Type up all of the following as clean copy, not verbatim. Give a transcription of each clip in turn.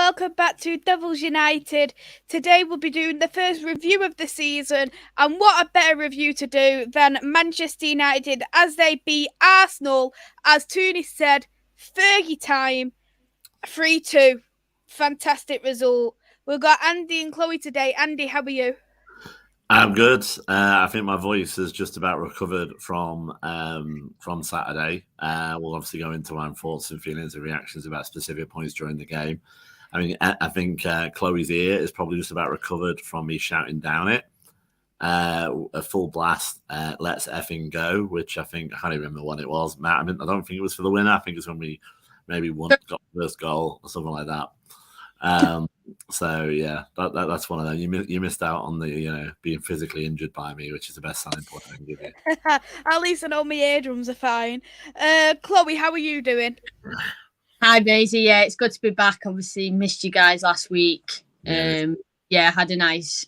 welcome back to Devils United. Today we'll be doing the first review of the season, and what a better review to do than Manchester United as they beat Arsenal, as Tooney said, Fergie time, 3-2. Fantastic result. We've got Andy and Chloe today. Andy, how are you? I'm good. I think my voice has just about recovered from Saturday. We'll obviously go into my thoughts and feelings and reactions about specific points during the game. I mean, I think Chloe's ear is probably just about recovered from me shouting down it. A full blast, let's effing go, which I can't even remember when it was. Matt, I don't think it was for the winner. I think it's when we maybe got the first goal or something like that. So yeah, that's one of them. You missed out on the being physically injured by me, which is the best selling point I can give you. At least I know my eardrums are fine. Chloe, how are you doing? Hi, Maisy. Yeah, it's good to be back. Obviously, missed you guys last week. Had a nice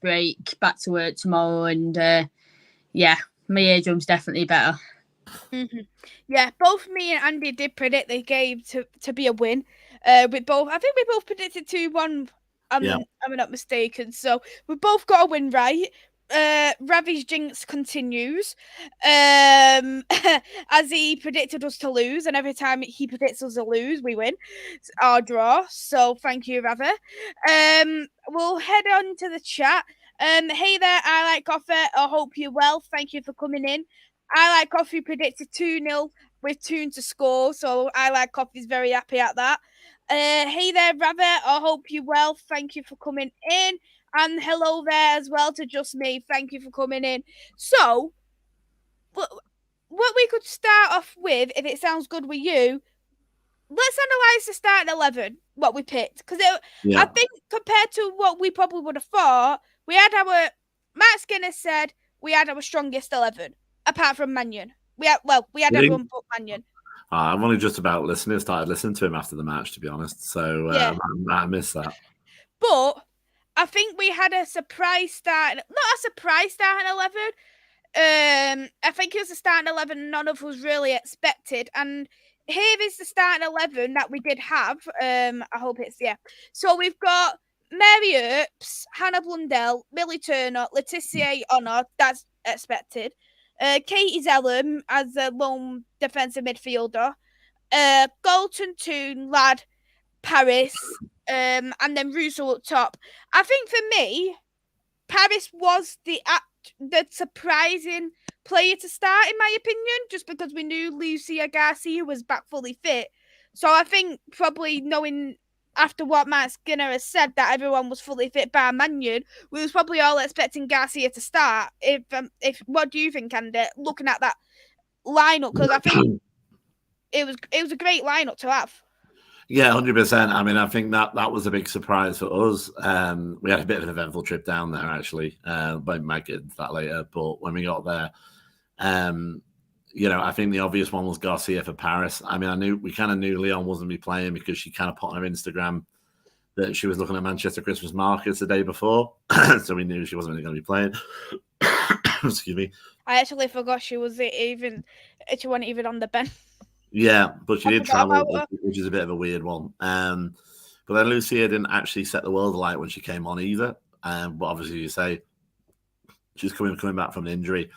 break. Back to work tomorrow, and my eardrums definitely better. Mm-hmm. Yeah, both me and Andy did predict the game to be a win. I think we both predicted 2-1. I'm not mistaken. So we both got a win right. Ravi's jinx continues. As he predicted us to lose, and every time he predicts us to lose, we win or draw. So thank you, Ravi. We'll head on to the chat. Hey there, I like coffee. I hope you're well. Thank you for coming in. I like coffee predicted 2-0 with Toon to score, so I like coffee's very happy at that. Hey there, Ravi. I hope you're well. Thank you for coming in. And hello there as well to Just Me. Thank you for coming in. So, what we could start off with, if it sounds good with you, let's analyse the starting 11, what we picked. Because I think compared to what we probably would have thought, Matt Skinner said we had our strongest 11, apart from Mannion. We had everyone but Mannion. I've only just about started listening to him after the match, to be honest. So I missed that. But I think we had a surprise starting, not a surprise starting 11. I think it was a starting 11 none of us really expected. And here is the starting 11 that we did have. I hope it's, So we've got Mary Earps, Hannah Blundell, Millie Turner, Letitia Honor, that's expected. Katie Zellum as a lone defensive midfielder. Galton Toon, Lad, Paris, and then Russo up top. I think for me, Paris was the surprising player to start, in my opinion, just because we knew Lucia Garcia was back fully fit. So I think probably knowing after what Matt Skinner has said that everyone was fully fit by Mannion, we was probably all expecting Garcia to start. If what do you think, Andy? Looking at that lineup, because I think it was a great lineup to have. Yeah, 100%. I mean, I think that was a big surprise for us. We had a bit of an eventful trip down there, actually. But might get into that later. But when we got there, I think the obvious one was Garcia for Paris. I mean, we kind of knew Leon wasn't be playing because she kind of put on her Instagram that she was looking at Manchester Christmas markets the day before, so we knew she wasn't really going to be playing. Excuse me. I actually forgot she wasn't even on the bench. Yeah, but she did travel, which is a bit of a weird one. But then Lucia didn't actually set the world alight when she came on either. But obviously, you say she's coming back from an injury.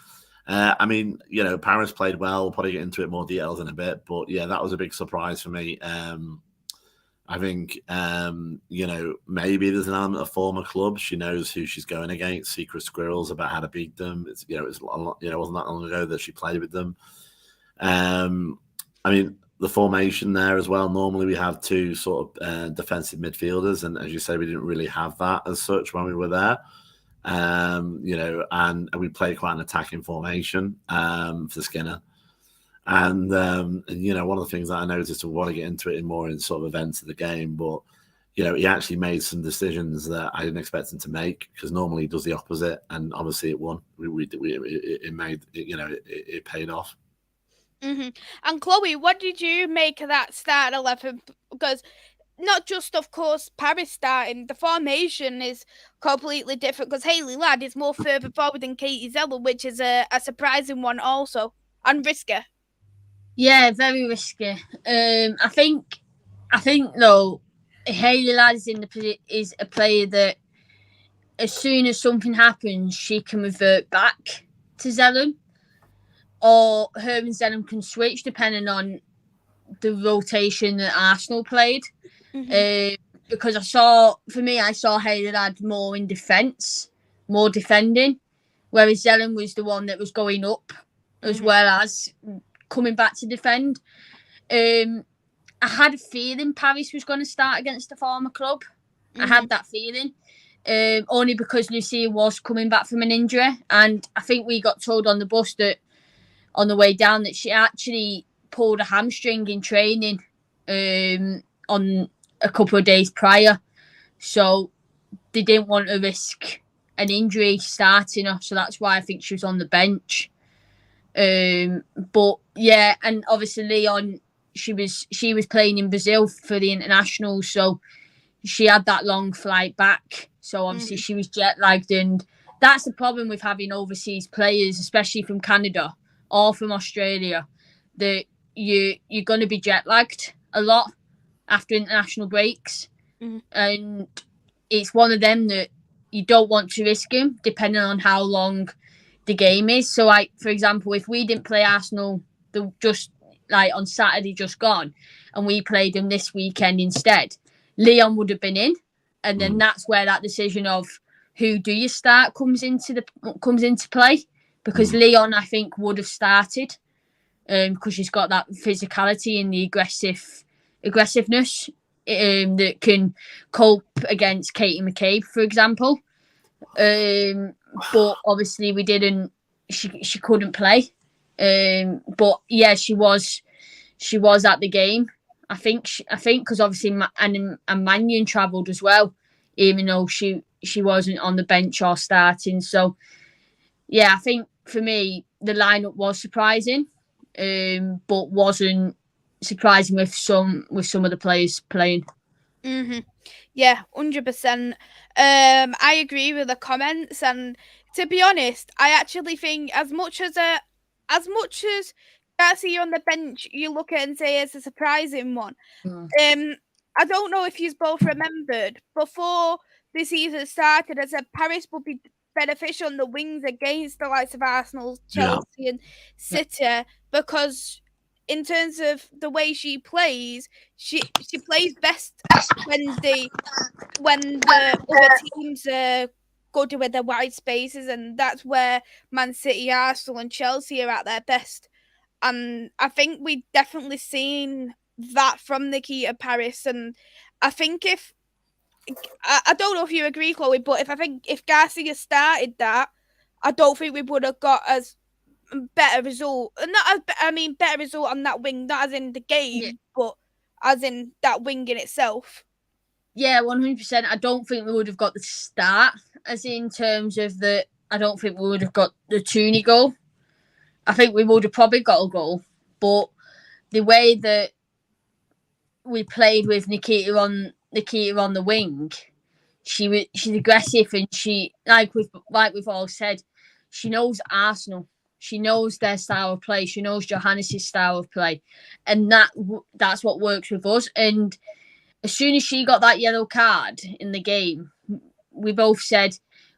I mean, Paris played well. We'll probably get into it more details in a bit. But yeah, that was a big surprise for me. I think, maybe there's an element of former clubs. She knows who she's going against, secret squirrels about how to beat them. It wasn't that long ago that she played with them. I mean, the formation there as well. Normally we have two sort of defensive midfielders. And as you say, we didn't really have that as such when we were there. And we played quite an attacking formation for Skinner. And one of the things that I noticed, I want to get into it more in sort of events of the game, but he actually made some decisions that I didn't expect him to make, because normally he does the opposite, and obviously it won. It paid off. Mm-hmm. And Chloe, what did you make of that start 11? Because not just, of course, Paris starting, the formation is completely different, because Hayley Ladd is more further forward than Katie Zeller, which is a surprising one also, and risky. Yeah, very risky. I think though, Hayley Ladd is a player that as soon as something happens, she can revert back to Zelen, or her and Zelen can switch depending on the rotation that Arsenal played. Because I saw Hayley Ladd more in defence, more defending, whereas Zelen was the one that was going up as well as coming back to defend. I had a feeling Paris was going to start against the former club. I had that feeling. Only because Lucia was coming back from an injury, and I think we got told on the bus that on the way down that she actually pulled a hamstring in training on a couple of days prior, so they didn't want to risk an injury starting her, so that's why I think she was on the bench. But yeah, and obviously Leon, she was playing in Brazil for the international, so she had that long flight back. So obviously she was jet lagged, and that's the problem with having overseas players, especially from Canada or from Australia, that you're going to be jet lagged a lot after international breaks, and it's one of them that you don't want to risk him depending on how long the game is. So, like for example, if we didn't play Arsenal just like on Saturday just gone, and we played them this weekend instead, Leon would have been in, and then that's where that decision of who do you start comes into play, because Leon I think would have started because she's got that physicality and the aggressiveness that can cope against Katie McCabe, for example. But obviously we didn't. She couldn't play. But yeah, she was at the game. I think because obviously Mannion travelled as well, even though she wasn't on the bench or starting. So yeah, I think for me the lineup was surprising, but wasn't surprising with some of the players playing. Yeah, 100%. I agree with the comments, and to be honest, I actually think as much as Garcia on the bench, you look at it and say it's a surprising one. I don't know if you both remembered before the season started, I said Paris would be beneficial on the wings against the likes of Arsenal, Chelsea, and City, because in terms of the way she plays, she plays best when the other teams are good with the wide spaces, and that's where Man City, Arsenal, and Chelsea are at their best. And I think we've definitely seen that from Nikita Paris. And I think I don't know if you agree, Chloe, but if Garcia started that, I don't think we would have got as better result. Better result on that wing, not as in the game, but as in that wing in itself. Yeah, 100%. I don't think we would have got the start, as in terms of I don't think we would have got the Tooney goal. I think we would have probably got a goal, but the way that we played with Nikita on the wing, she's aggressive, and she like we've all said, she knows Arsenal. She knows their style of play. She knows Johannes' style of play, and that's what works with us. And as soon as she got that yellow card in the game, we both said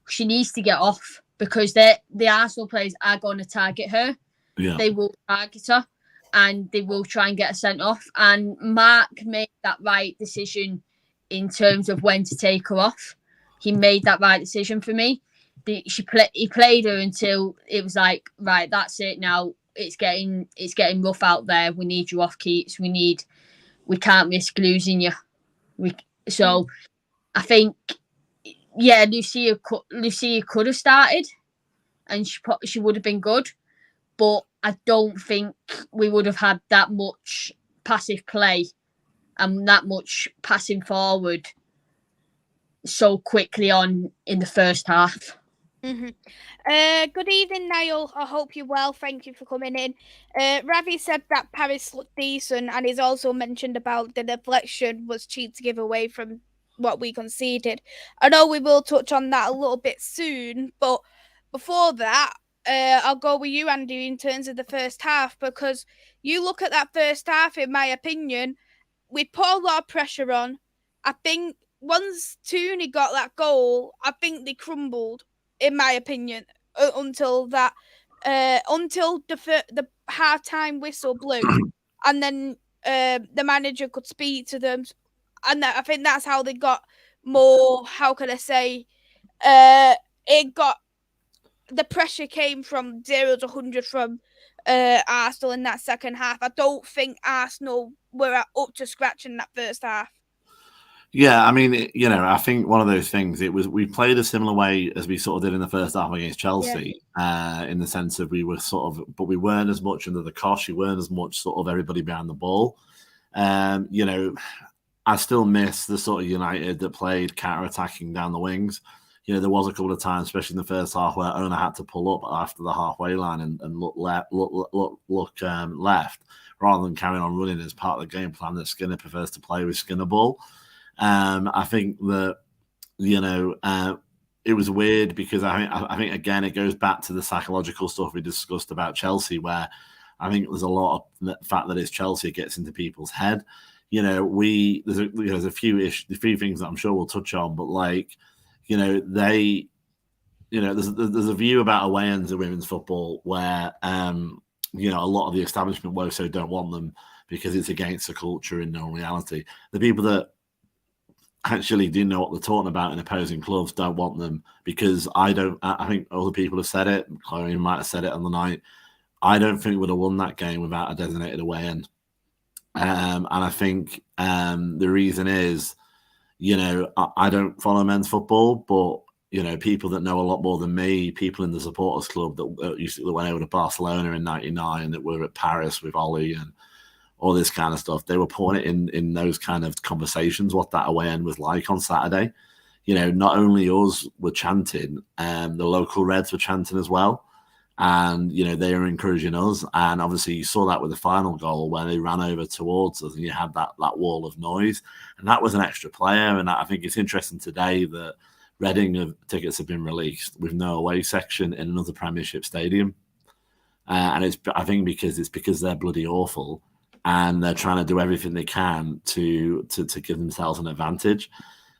she needs to get off, because the Arsenal players are going to target her. Yeah. They will target her, and they will try and get her sent off. And Mark made that right decision in terms of when to take her off. He made that right decision for me. He played her until it was like, right, that's it now. It's getting rough out there. We need you off, Keats. We can't risk losing you. So I think, yeah, Lucia could have started, and she would have been good, but I don't think we would have had that much passive play and that much passing forward so quickly on in the first half. Good evening, Niall. I hope you're well. Thank you for coming in. Ravi said that Paris looked decent, and he's also mentioned about the deflection was cheap to give away from what we conceded. I know we will touch on that a little bit soon, but before that, I'll go with you, Andy, in terms of the first half, because you look at that first half, in my opinion, we put a lot of pressure on. I think once Tooney got that goal, I think they crumbled, in my opinion, until the halftime whistle blew, and then the manager could speak to them, and I think that's how they got more. How can I say? It got the pressure came from 0 to 100 from Arsenal in that second half. I don't think Arsenal were up to scratch in that first half. Yeah, I mean, I think one of those things, we played a similar way as we sort of did in the first half against Chelsea, in the sense of we were but we weren't as much under the cosh, we weren't as much sort of everybody behind the ball. I still miss the sort of United that played counter-attacking down the wings. There was a couple of times, especially in the first half, where Ona had to pull up after the halfway line and look left, rather than carrying on running as part of the game plan that Skinner prefers to play with Skinner ball. I think that it was weird because I think again it goes back to the psychological stuff we discussed about Chelsea, where I think there's a lot of the fact that it's Chelsea, it gets into people's head. There's a few things that I'm sure we'll touch on, but there's a view about away ends of women's football where a lot of the establishment WOSO don't want them because it's against the culture in no reality. The people that actually do know what they're talking about in opposing clubs don't want them because I think other people have said it. Chloe might have said it on the night. I don't think we would have won that game without a designated away end. And I think the reason is, I don't follow men's football, but people that know a lot more than me, people in the supporters club that went over to Barcelona in '99, that were at Paris with Ollie and all this kind of stuff, they were putting it in those kind of conversations, what that away end was like on Saturday. Not only us were chanting, the local Reds were chanting as well. And, they were encouraging us. And obviously you saw that with the final goal where they ran over towards us and you had that wall of noise. And that was an extra player. And I think it's interesting today that Reading tickets have been released with no away section in another Premiership stadium. And I think because they're bloody awful and they're trying to do everything they can to give themselves an advantage.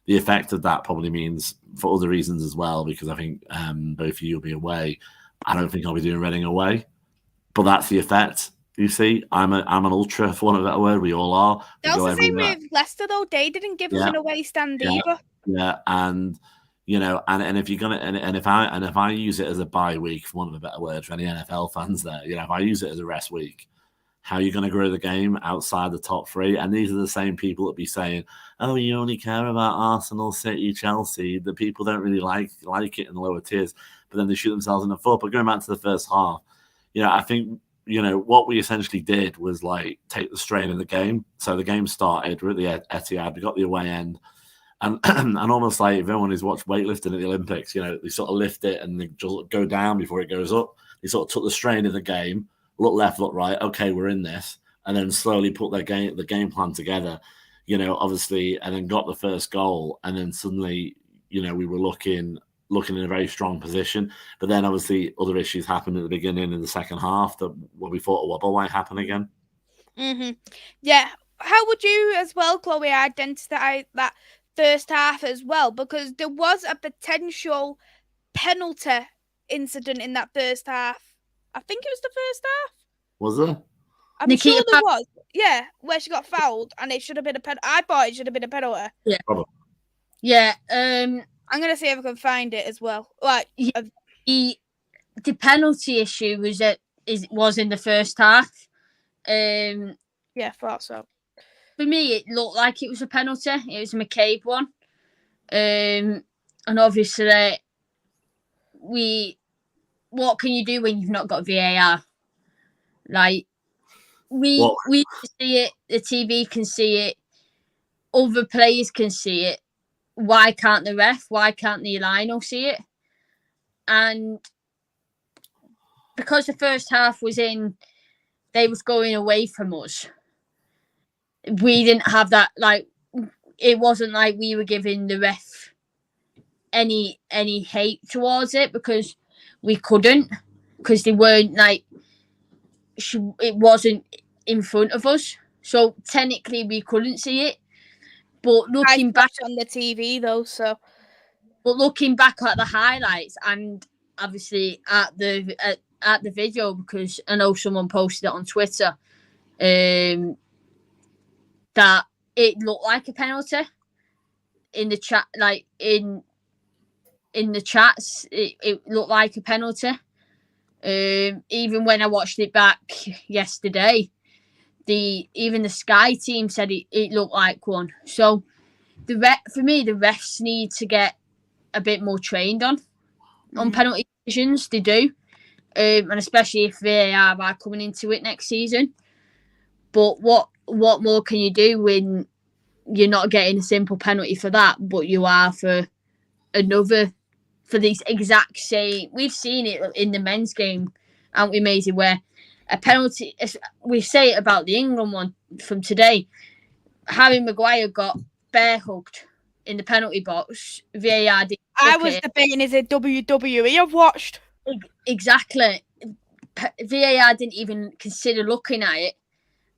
The effect of that probably means, for other reasons as well, because I think both of you will be away, I don't think I'll be doing Reading away, but that's the effect. You see, I'm an ultra, for want of a better word. We all are. That was the same with Leicester, though. They didn't give us an away stand either. Yeah, and if you're gonna, and if I use it as a bye week, for want of a better word, for any NFL fans there, if I use it as a rest week, how are you going to grow the game outside the top three? And these are the same people that be saying, "Oh, you only care about Arsenal, City, Chelsea." The people don't really like it in the lower tiers, but then they shoot themselves in the foot. But going back to the first half, I think what we essentially did was take the strain of the game. So the game started. We're at the Etihad. We got the away end, and almost like if everyone who's watched weightlifting at the Olympics, they sort of lift it and they just go down before it goes up. They sort of took the strain of the game. Look left, look right. Okay, we're in this, and then slowly put the game plan together. Obviously, and then got the first goal, and then suddenly, we were looking in a very strong position. But then, obviously, other issues happened at the beginning in the second half that we thought a wobble might happen again. Mm-hmm. Yeah. How would you, as well, Chloe, identify that first half as well? Because there was a potential penalty incident in that first half. I think it was the first half. Was there? I'm sure there was. Yeah, where she got fouled and it should have been a penalty. I thought it should have been a penalty. Yeah. Probably. Yeah. I'm going to see if I can find it as well. The penalty issue was in the first half. Yeah, I thought so. For me, it looked like it was a penalty. It was a McCabe one. And obviously, what can you do when you've not got VAR? We can see it, the TV can see it, other players can see it. Why can't the ref? Why can't the Lionel see it? And because the first half was in, they was going away from us. We didn't have that, it wasn't like we were giving the ref any hate towards it because we couldn't, because they weren't it wasn't in front of us. So technically we couldn't see it. But looking back on the TV though, but looking back at the highlights and obviously at the video, because I know someone posted it on Twitter, that it looked like a penalty in the chat, like in the chats, it looked like a penalty. Even when I watched it back yesterday, even the Sky team said it looked like one. So for me, the refs need to get a bit more trained on penalty decisions. They do, and especially if VAR are coming into it next season. But what more can you do when you're not getting a simple penalty for that, but you are for another, for these exact same? We've seen it in the men's game, haven't we, Maisy, where a penalty, we say it about the England one from today, Harry Maguire got bear hugged in the penalty box. VAR didn't. I was debating, is it WWE I've watched? Exactly. VAR didn't even consider looking at it,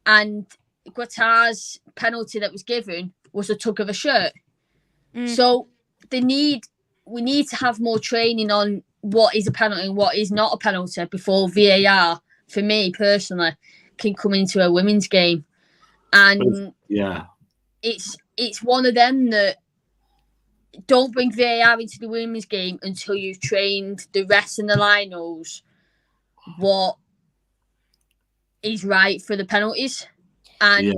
and Guattara's penalty that was given was a tug of a shirt. So we need to have more training on what is a penalty and what is not a penalty before VAR, for me personally, can come into a women's game. And it's one of them that don't bring VAR into the women's game until you've trained the rest of the linos what is right for the penalties. And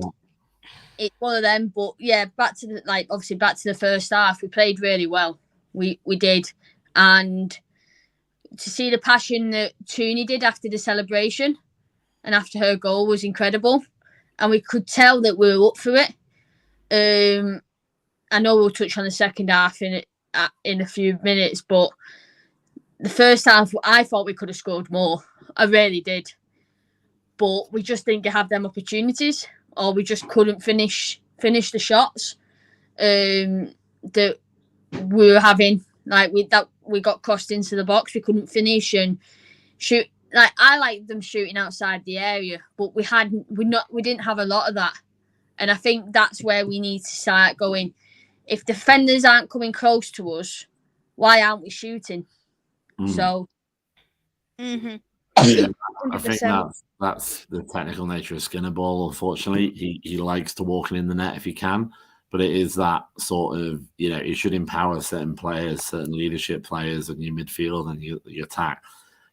it's one of them. But back to the first half, we played really well. We did. And to see the passion that Tooney did after the celebration and after her goal was incredible. And we could tell that we were up for it. I know we'll touch on the second half in a few minutes, but the first half, I thought we could have scored more. I really did. But we just didn't have them opportunities, or we just couldn't finish the shots that we were having. Like we got crossed into the box, we couldn't finish and shoot. Like, I like them shooting outside the area, but we didn't have a lot of that. And I think that's where we need to start going. If defenders aren't coming close to us, why aren't we shooting? So, I think that's the technical nature of Skinner ball. Unfortunately, he likes to walk in the net if he can, but it is that sort of, it should empower certain players, certain leadership players in your midfield and your attack.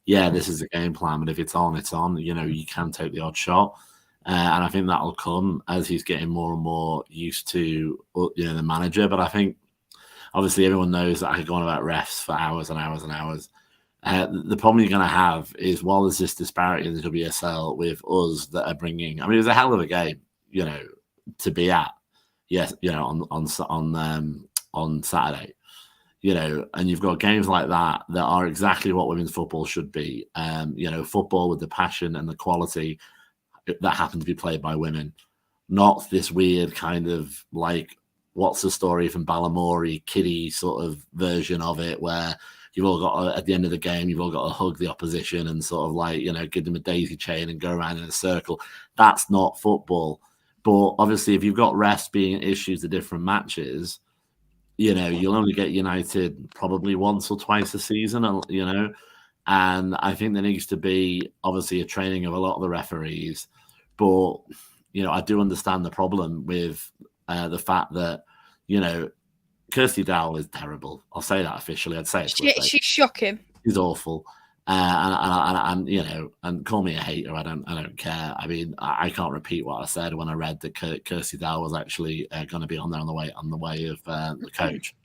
This is the game plan, but if it's on, it's on. You can take the odd shot. And I think that'll come as he's getting more and more used to, the manager. But I think, obviously, everyone knows that I could go on about refs for hours and hours and hours. The problem you're going to have is, while there's this disparity in the WSL with us that are bringing, it was a hell of a game, to be at. Yes, on Saturday. And you've got games like that are exactly what women's football should be. Football with the passion and the quality that happen to be played by women, not this weird kind of like, what's the story from Balamory kiddie sort of version of it, where you've all got at the end of the game, you've all got to hug the opposition and sort of like, give them a daisy chain and go around in a circle. That's not football. But obviously, if you've got refs being issues to different matches, you'll only get United probably once or twice a season, and I think there needs to be obviously a training of a lot of the referees. But, I do understand the problem with the fact that, Kirsty Dowell is terrible. I'll say that officially. I'd say she's shocking. She's awful. And call me a hater. I don't care. I can't repeat what I said when I read that Kirsty Dowell was actually going to be on there on the way of the coach.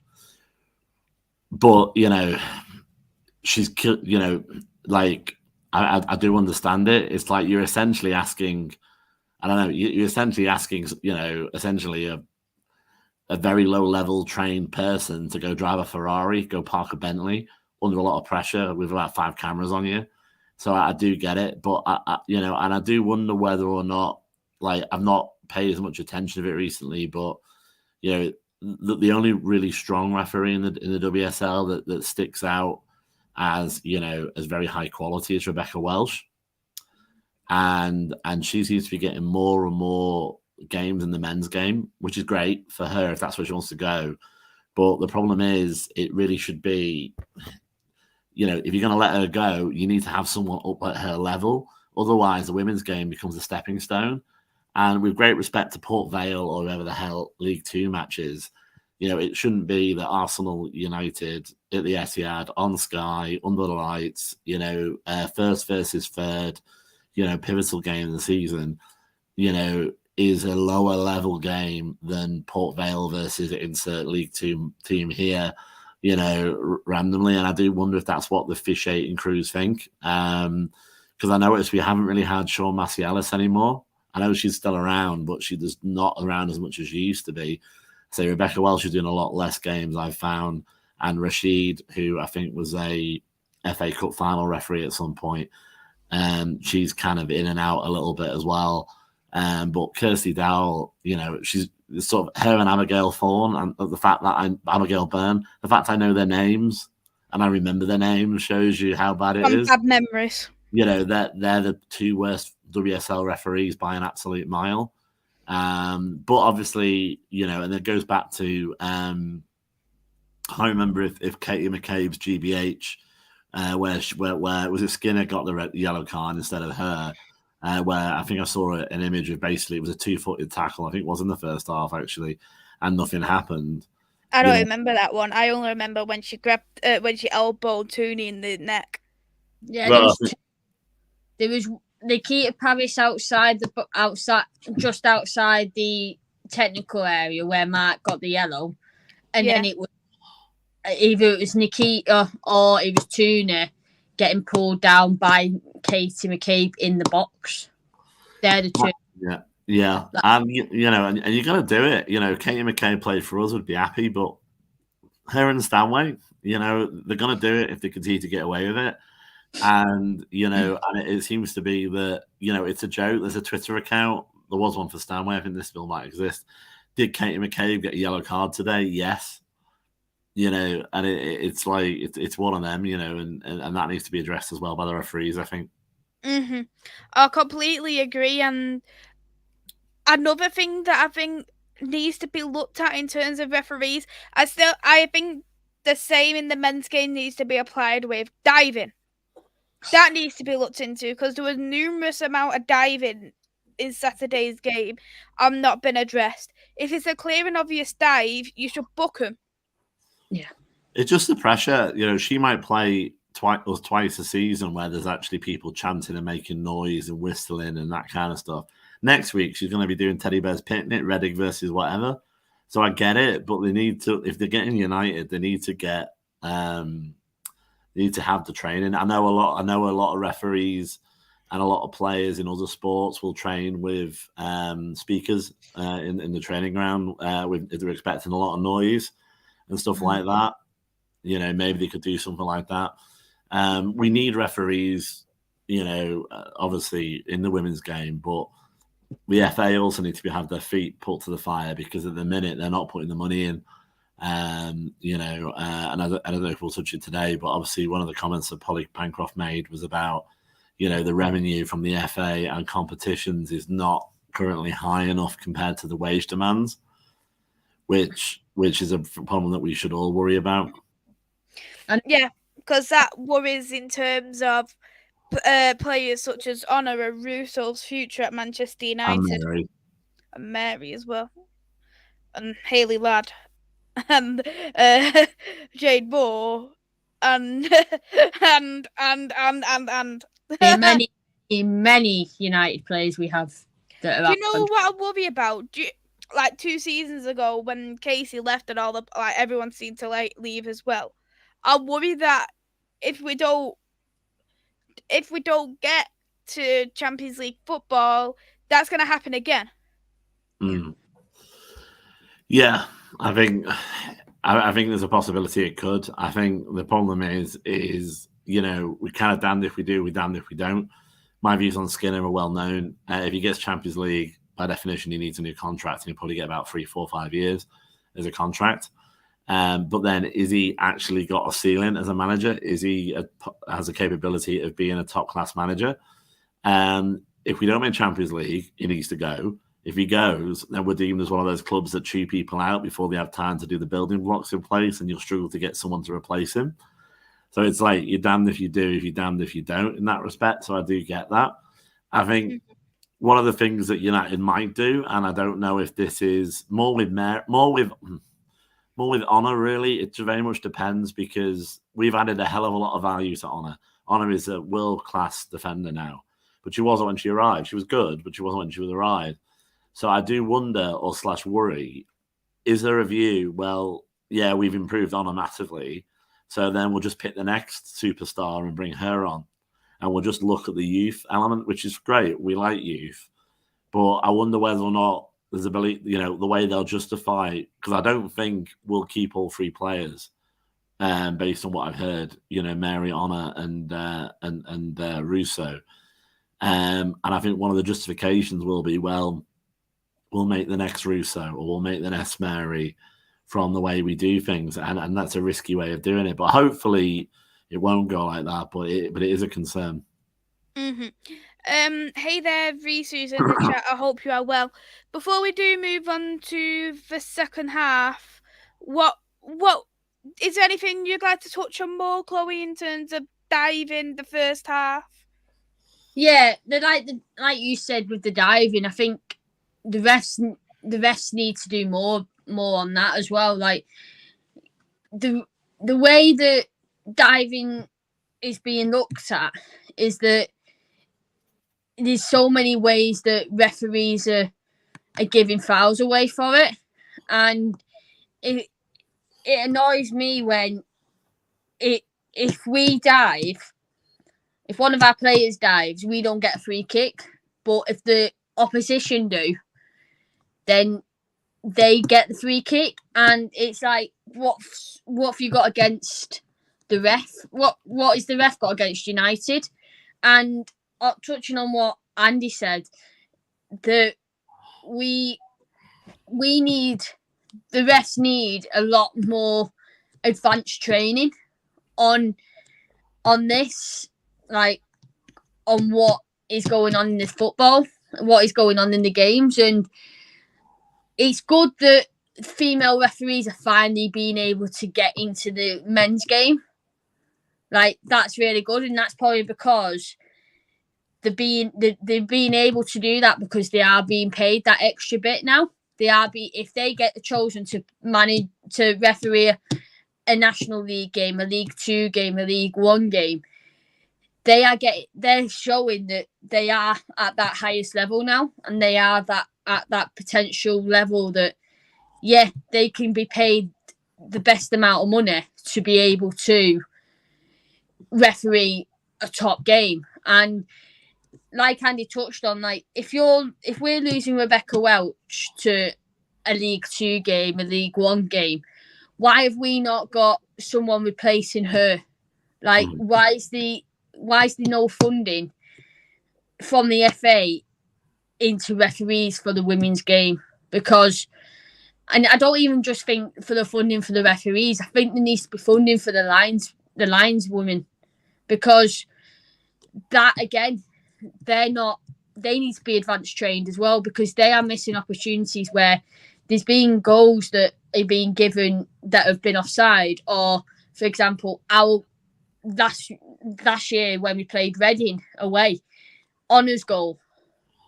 But she's I do understand it. It's like you're essentially asking. I don't know. You're essentially asking. Essentially a very low level trained person to go drive a Ferrari, go park a Bentley under a lot of pressure with about 5 cameras on you. So I do get it, but and I do wonder whether or not, like, I've not paid as much attention to it recently, but the only really strong referee in the WSL that sticks out as very high quality is Rebecca Welsh, and she seems to be getting more and more games in the men's game, which is great for her if that's where she wants to go. But the problem is, it really should be, if you're going to let her go, you need to have someone up at her level. Otherwise, the women's game becomes a stepping stone. And with great respect to Port Vale or whoever the hell League Two matches, it shouldn't be that Arsenal United at the Etihad on Sky under the lights, first versus third, pivotal game of the season, is a lower level game than Port Vale versus insert League Two team here, randomly. And I do wonder if that's what the officiating crews think. Because I noticed we haven't really had Sean Massey-Ellis anymore. I know she's still around, but she's not around as much as she used to be. So Rebecca Welsh is doing a lot less games, I've found. And Rashid, who I think was a FA Cup final referee at some point, she's kind of in and out a little bit as well. But Kirsty Dowell, she's sort of her and Abigail Thorne, and the fact that Abigail Byrne, the fact I know their names and I remember their names shows you how bad it is. Bad memories. They're the two worst WSL referees by an absolute mile. But obviously, and it goes back to I remember if Katie McCabe's GBH, where was it Skinner got the yellow card instead of her, where I think I saw an image of basically it was a 2-footed tackle. I think it was in the first half actually, and nothing happened. I don't remember that one. I only remember when she elbowed Tooney in the neck. Yeah, there was Nikita Paris just outside the technical area where Mark got the yellow, and then it was either it was Nikita or it was Tuna getting pulled down by Katie McCabe in the box. They're the two. Yeah. And and you're gonna do it. Katie McCabe played for us, would be happy, but her and Stanway, they're gonna do it if they continue to get away with it. And and it seems to be that it's a joke. There's a Twitter account. There was one for Stanway. I think this still might exist. Did Katie McCabe get a yellow card today? Yes. And it's like it's one of them. And that needs to be addressed as well by the referees, I think. Mm-hmm. I completely agree. And another thing that I think needs to be looked at in terms of referees, I think the same in the men's game needs to be applied with diving. That needs to be looked into because there was numerous amount of diving in Saturday's game and not been addressed. If it's a clear and obvious dive, you should book them. Yeah. It's just the pressure. She might play twice a season where there's actually people chanting and making noise and whistling and that kind of stuff. Next week, she's going to be doing Teddy Bear's Picnic, Reading versus whatever. So I get it, but they need to, if they're getting United, they need to get... need to have the training. I know a lot of referees and a lot of players in other sports will train with speakers in the training ground if they're expecting a lot of noise and stuff like that. Maybe they could do something like that. We need referees, obviously in the women's game, but the FA also need to have their feet put to the fire because at the minute they're not putting the money in. And I don't know if we'll touch it today, but obviously one of the comments that Polly Pancroft made was about, the revenue from the FA and competitions is not currently high enough compared to the wage demands, which is a problem that we should all worry about. And yeah, because that worries in terms of players such as Honor and Russo's future at Manchester United. And Mary as well. And Hayley Ladd. And Jade Moore and many United players we have that are. Do you know what I worry about? Like 2 seasons ago when Casey left and all everyone seemed to leave as well. I worry that if we don't get to Champions League football, that's going to happen again. Yeah, I think there's a possibility it could. I think the problem is we kind of damned if we do, we damned if we don't. My views on Skinner are well known. If he gets Champions League, by definition, he needs a new contract, and he'll probably get about 3, 4, 5 years as a contract. But then, is he actually got a ceiling as a manager? Is he has a capability of being a top class manager? If we don't make Champions League, he needs to go. if he goes, then we're deemed as one of those clubs that chew people out before they have time to do the building blocks in place, and you'll struggle to get someone to replace him. So it's like you're damned if you do, if you're damned if you don't in that respect. So I do get that. I think one of the things that United might do, and I don't know if this is more with Honor, really, it very much depends, because we've added a hell of a lot of value to Honor. Honor is a world-class defender now, but she wasn't when she arrived. She was good, but she wasn't when she was arrived. So I do wonder or / worry, is there a view, well, yeah, we've improved Honor massively, so then we'll just pick the next superstar and bring her on, and we'll just look at the youth element, which is great. We like youth, but I wonder whether or not there's a belief, the way they'll justify, because I don't think we'll keep all 3 players, based on what I've heard. Mary, Honor, and Russo, and I think one of the justifications will be, well, we'll make the next Russo or we'll make the next Mary from the way we do things, and that's a risky way of doing it. But hopefully it won't go like that. But it is a concern. Hey there, Risu's in the chat. I hope you are well. Before we do move on to the second half, what is there anything you'd like to touch on more, Chloe, in terms of diving the first half? Yeah, like you said with the diving, I think the refs need to do more on that as well. Like the way that diving is being looked at is that there's so many ways that referees are giving fouls away for it, and it annoys me when if we dive, if one of our players dives, we don't get a free kick, but if the opposition do, then they get the free kick. And it's like, what have you got against the ref? What is the ref got against United? And touching on what Andy said, that the refs need a lot more advanced training on this, like on what is going on in the football, what is going on in the games. And it's good that female referees are finally being able to get into the men's game. Like, that's really good, and that's probably because they're being able to do that because they are being paid that extra bit now. If they get chosen to referee a National League game, a League 2 game, a League 1 game, they're showing that they are at that highest level now, and they are at that potential level that, yeah, they can be paid the best amount of money to be able to referee a top game. And like Andy touched on, like if we're losing Rebecca Welch to a League 2 game, a League 1 game, why have we not got someone replacing her? Like, why is there no funding from the FA into referees for the women's game? Because, and I don't even just think for the funding for the referees, I think there needs to be funding for the lineswomen, because that, again, they need to be advanced trained as well, because they are missing opportunities where there's been goals that are being given that have been offside. Or, for example, last year when we played Reading away, Honour's goal,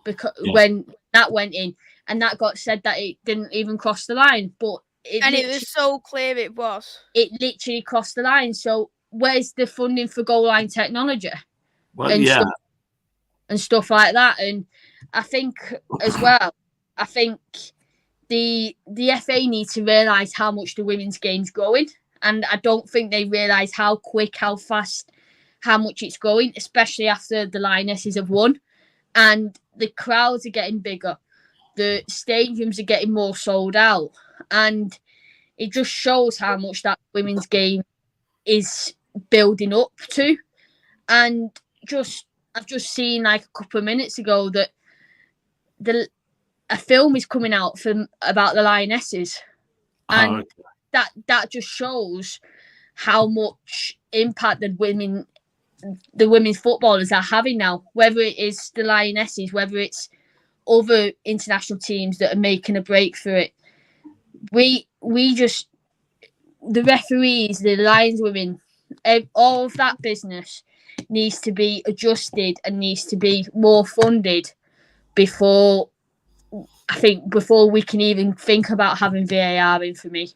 because when that went in, and that got said that it didn't even cross the line, but it was so clear it was. It literally crossed the line. So where's the funding for goal line technology? Well, and stuff like that. And I think as well, the FA need to realise how much the women's game's growing. And I don't think they realise how quick, how fast, how much it's growing, especially after the Lionesses have won. And the crowds are getting bigger. The stadiums are getting more sold out. And it just shows how much that women's game is building up to. And I've just seen, like, a couple of minutes ago that a film is coming out about the Lionesses. And that just shows how much impact the women's footballers are having now, whether it is the Lionesses, whether it's other international teams that are making a break for it. We just, the referees, the lineswomen, all of that business needs to be adjusted and needs to be more funded before we can even think about having VAR in, for me.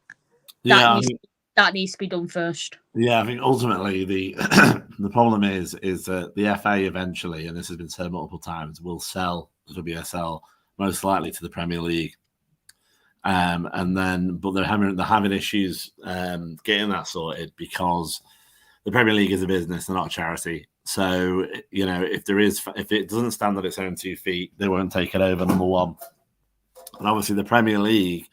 That needs to be done first. Yeah, I think ultimately the the problem is that the FA eventually, and this has been said multiple times, will sell the WSL most likely to the Premier League. But they're having issues getting that sorted because the Premier League is a business, they're not a charity. So, if it doesn't stand on its own 2 feet, they won't take it over, number one. And obviously the Premier League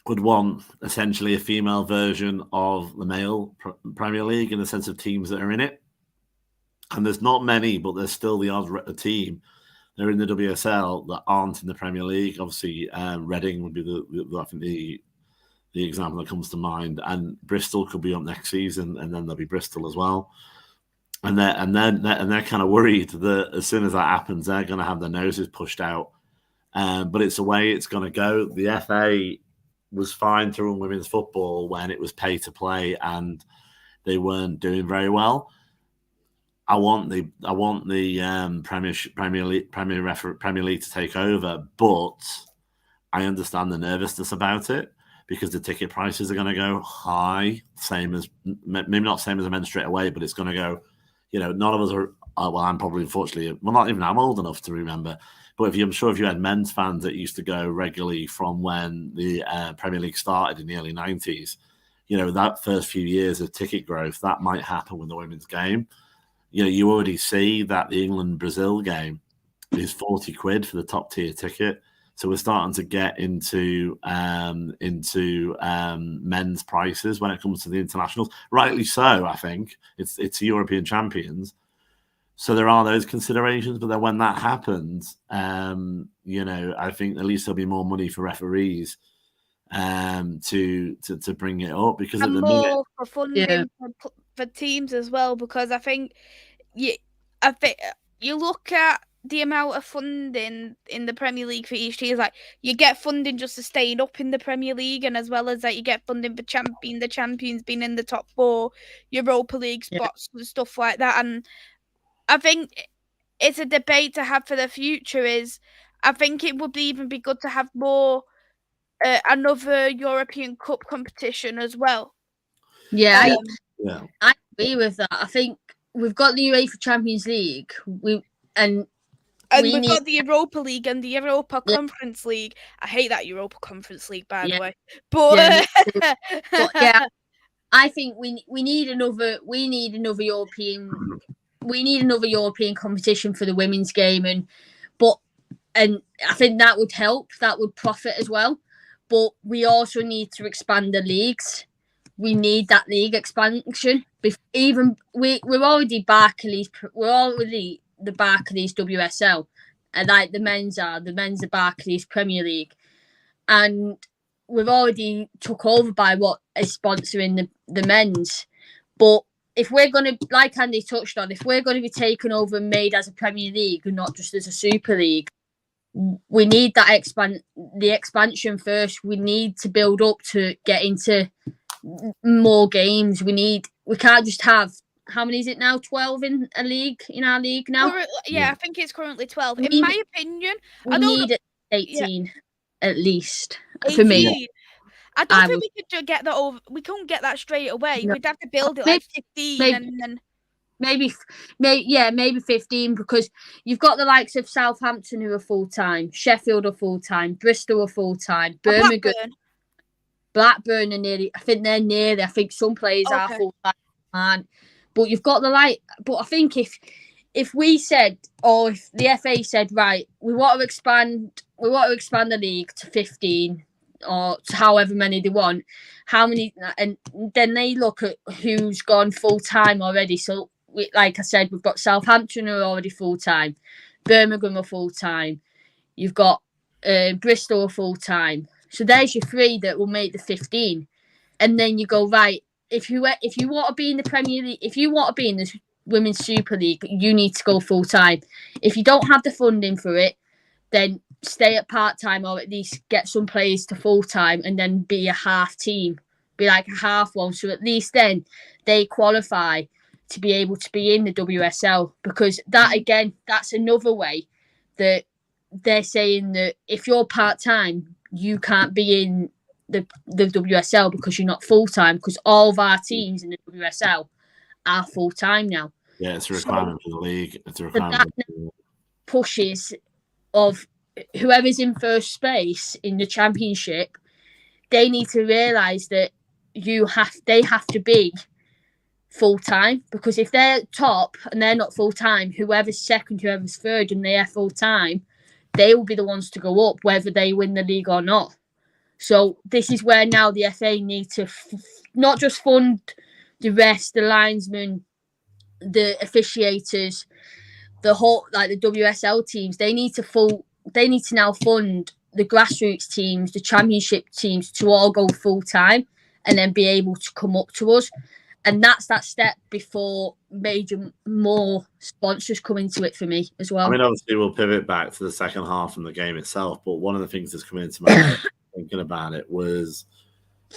would want essentially a female version of the male Premier League in the sense of teams that are in it. And there's not many, but there's still the odd team. They're in the WSL that aren't in the Premier League. Obviously, Reading would be the example that comes to mind, and Bristol could be up next season, and then there'll be Bristol as well. And they're kind of worried that as soon as that happens, they're going to have their noses pushed out. But it's the way it's going to go. The FA was fine to run women's football when it was pay to play and they weren't doing very well. I want the Premier League to take over, but I understand the nervousness about it because the ticket prices are going to go high. Maybe not same as the men straight away, but it's going to go. None of us are. Well, I'm probably unfortunately. Well, not even I'm old enough to remember. But I'm sure if you had men's fans that used to go regularly from when the Premier League started in the early 90s, that first few years of ticket growth, that might happen with the women's game. You already see that the England-Brazil game is 40 quid for the top tier ticket. So we're starting to get into men's prices when it comes to the internationals. Rightly so, I think. It's European champions. So there are those considerations, but then when that happens, I think at least there'll be more money for referees to bring it up because and at the more minute for funding for teams as well. Because I think you look at the amount of funding in the Premier League for each team. Like you get funding just to staying up in the Premier League, and as well as that, you get funding for the champions being in the top 4 Europa League spots and stuff like that. And I think it's a debate to have for the future. I think it would even be good to have more another European Cup competition as well. Yeah, I agree with that. I think we've got the UEFA Champions League. We've got the Europa League and the Europa Conference League. I hate that Europa Conference League, by the way. But I think we need another European. We need another European competition for the women's game, and I think that would help. That would profit as well. But we also need to expand the leagues. We need that league expansion. We're already Barclays. We're already the Barclays WSL, and like the men's are Barclays Premier League, and we've already took over by what is sponsoring the men's. But if we're going to, like Andy touched on, if we're going to be taken over and made as a Premier League and not just as a Super League, we need that expansion first. We need to build up to get into more games. We can't just have, how many is it now? 12 in our league now? I think it's currently 12. In my opinion, we need 18 at least. 18. For me. I don't think we could get that over. We couldn't get that straight away. No. We'd have to build it like 15 and then maybe 15, because you've got the likes of Southampton who are full-time, Sheffield are full-time, Bristol are full-time, Birmingham, Blackburn are nearly. I think they're nearly. I think some players are full-time, but you've got But I think if we said, or if the FA said, right, we want to expand the league to 15. Or however many they want, and then they look at who's gone full time already. So, like I said, we've got Southampton who are already full time, Birmingham are full time, you've got Bristol are full time. So there's your 3 that will make the 15, and then you go right. If you want to be in the Premier League, if you want to be in the Women's Super League, you need to go full time. If you don't have the funding for it, then stay at part-time or at least get some players to full-time and then be a half team, be like a half one. So at least then they qualify to be able to be in the WSL, because that, again, that's another way that they're saying that if you're part-time, you can't be in the WSL because you're not full-time, because all of our teams in the WSL are full-time now. Yeah, it's a requirement for the league. It's a requirement. So that pushes of whoever's in first space in the championship, they need to realise that they have to be full-time, because if they're top and they're not full-time, whoever's second, whoever's third, and they're full-time, they will be the ones to go up whether they win the league or not. So this is where now the FA need to not just fund the rest, the linesmen, the officiators, the whole, like the WSL teams. They need to now fund the grassroots teams, the championship teams, to all go full-time and then be able to come up to us. And that's that step before more sponsors come into it for me as well. I mean, obviously, we'll pivot back to the second half and the game itself. But one of the things that's come into my mind thinking about it was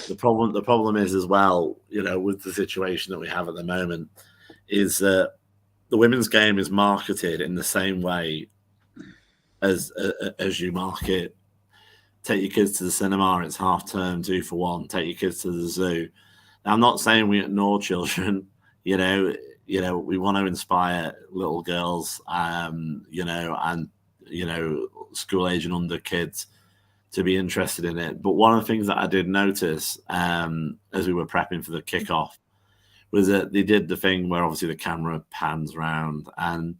the problem. The problem is as well, with the situation that we have at the moment, is that the women's game is marketed in the same way as you market. Take your kids to the cinema. It's half term, 2 for 1. Take your kids to the zoo. Now, I'm not saying we ignore children. We want to inspire little girls, and school age and under kids to be interested in it. But one of the things that I did notice as we were prepping for the kickoff was that they did the thing where obviously the camera pans around, and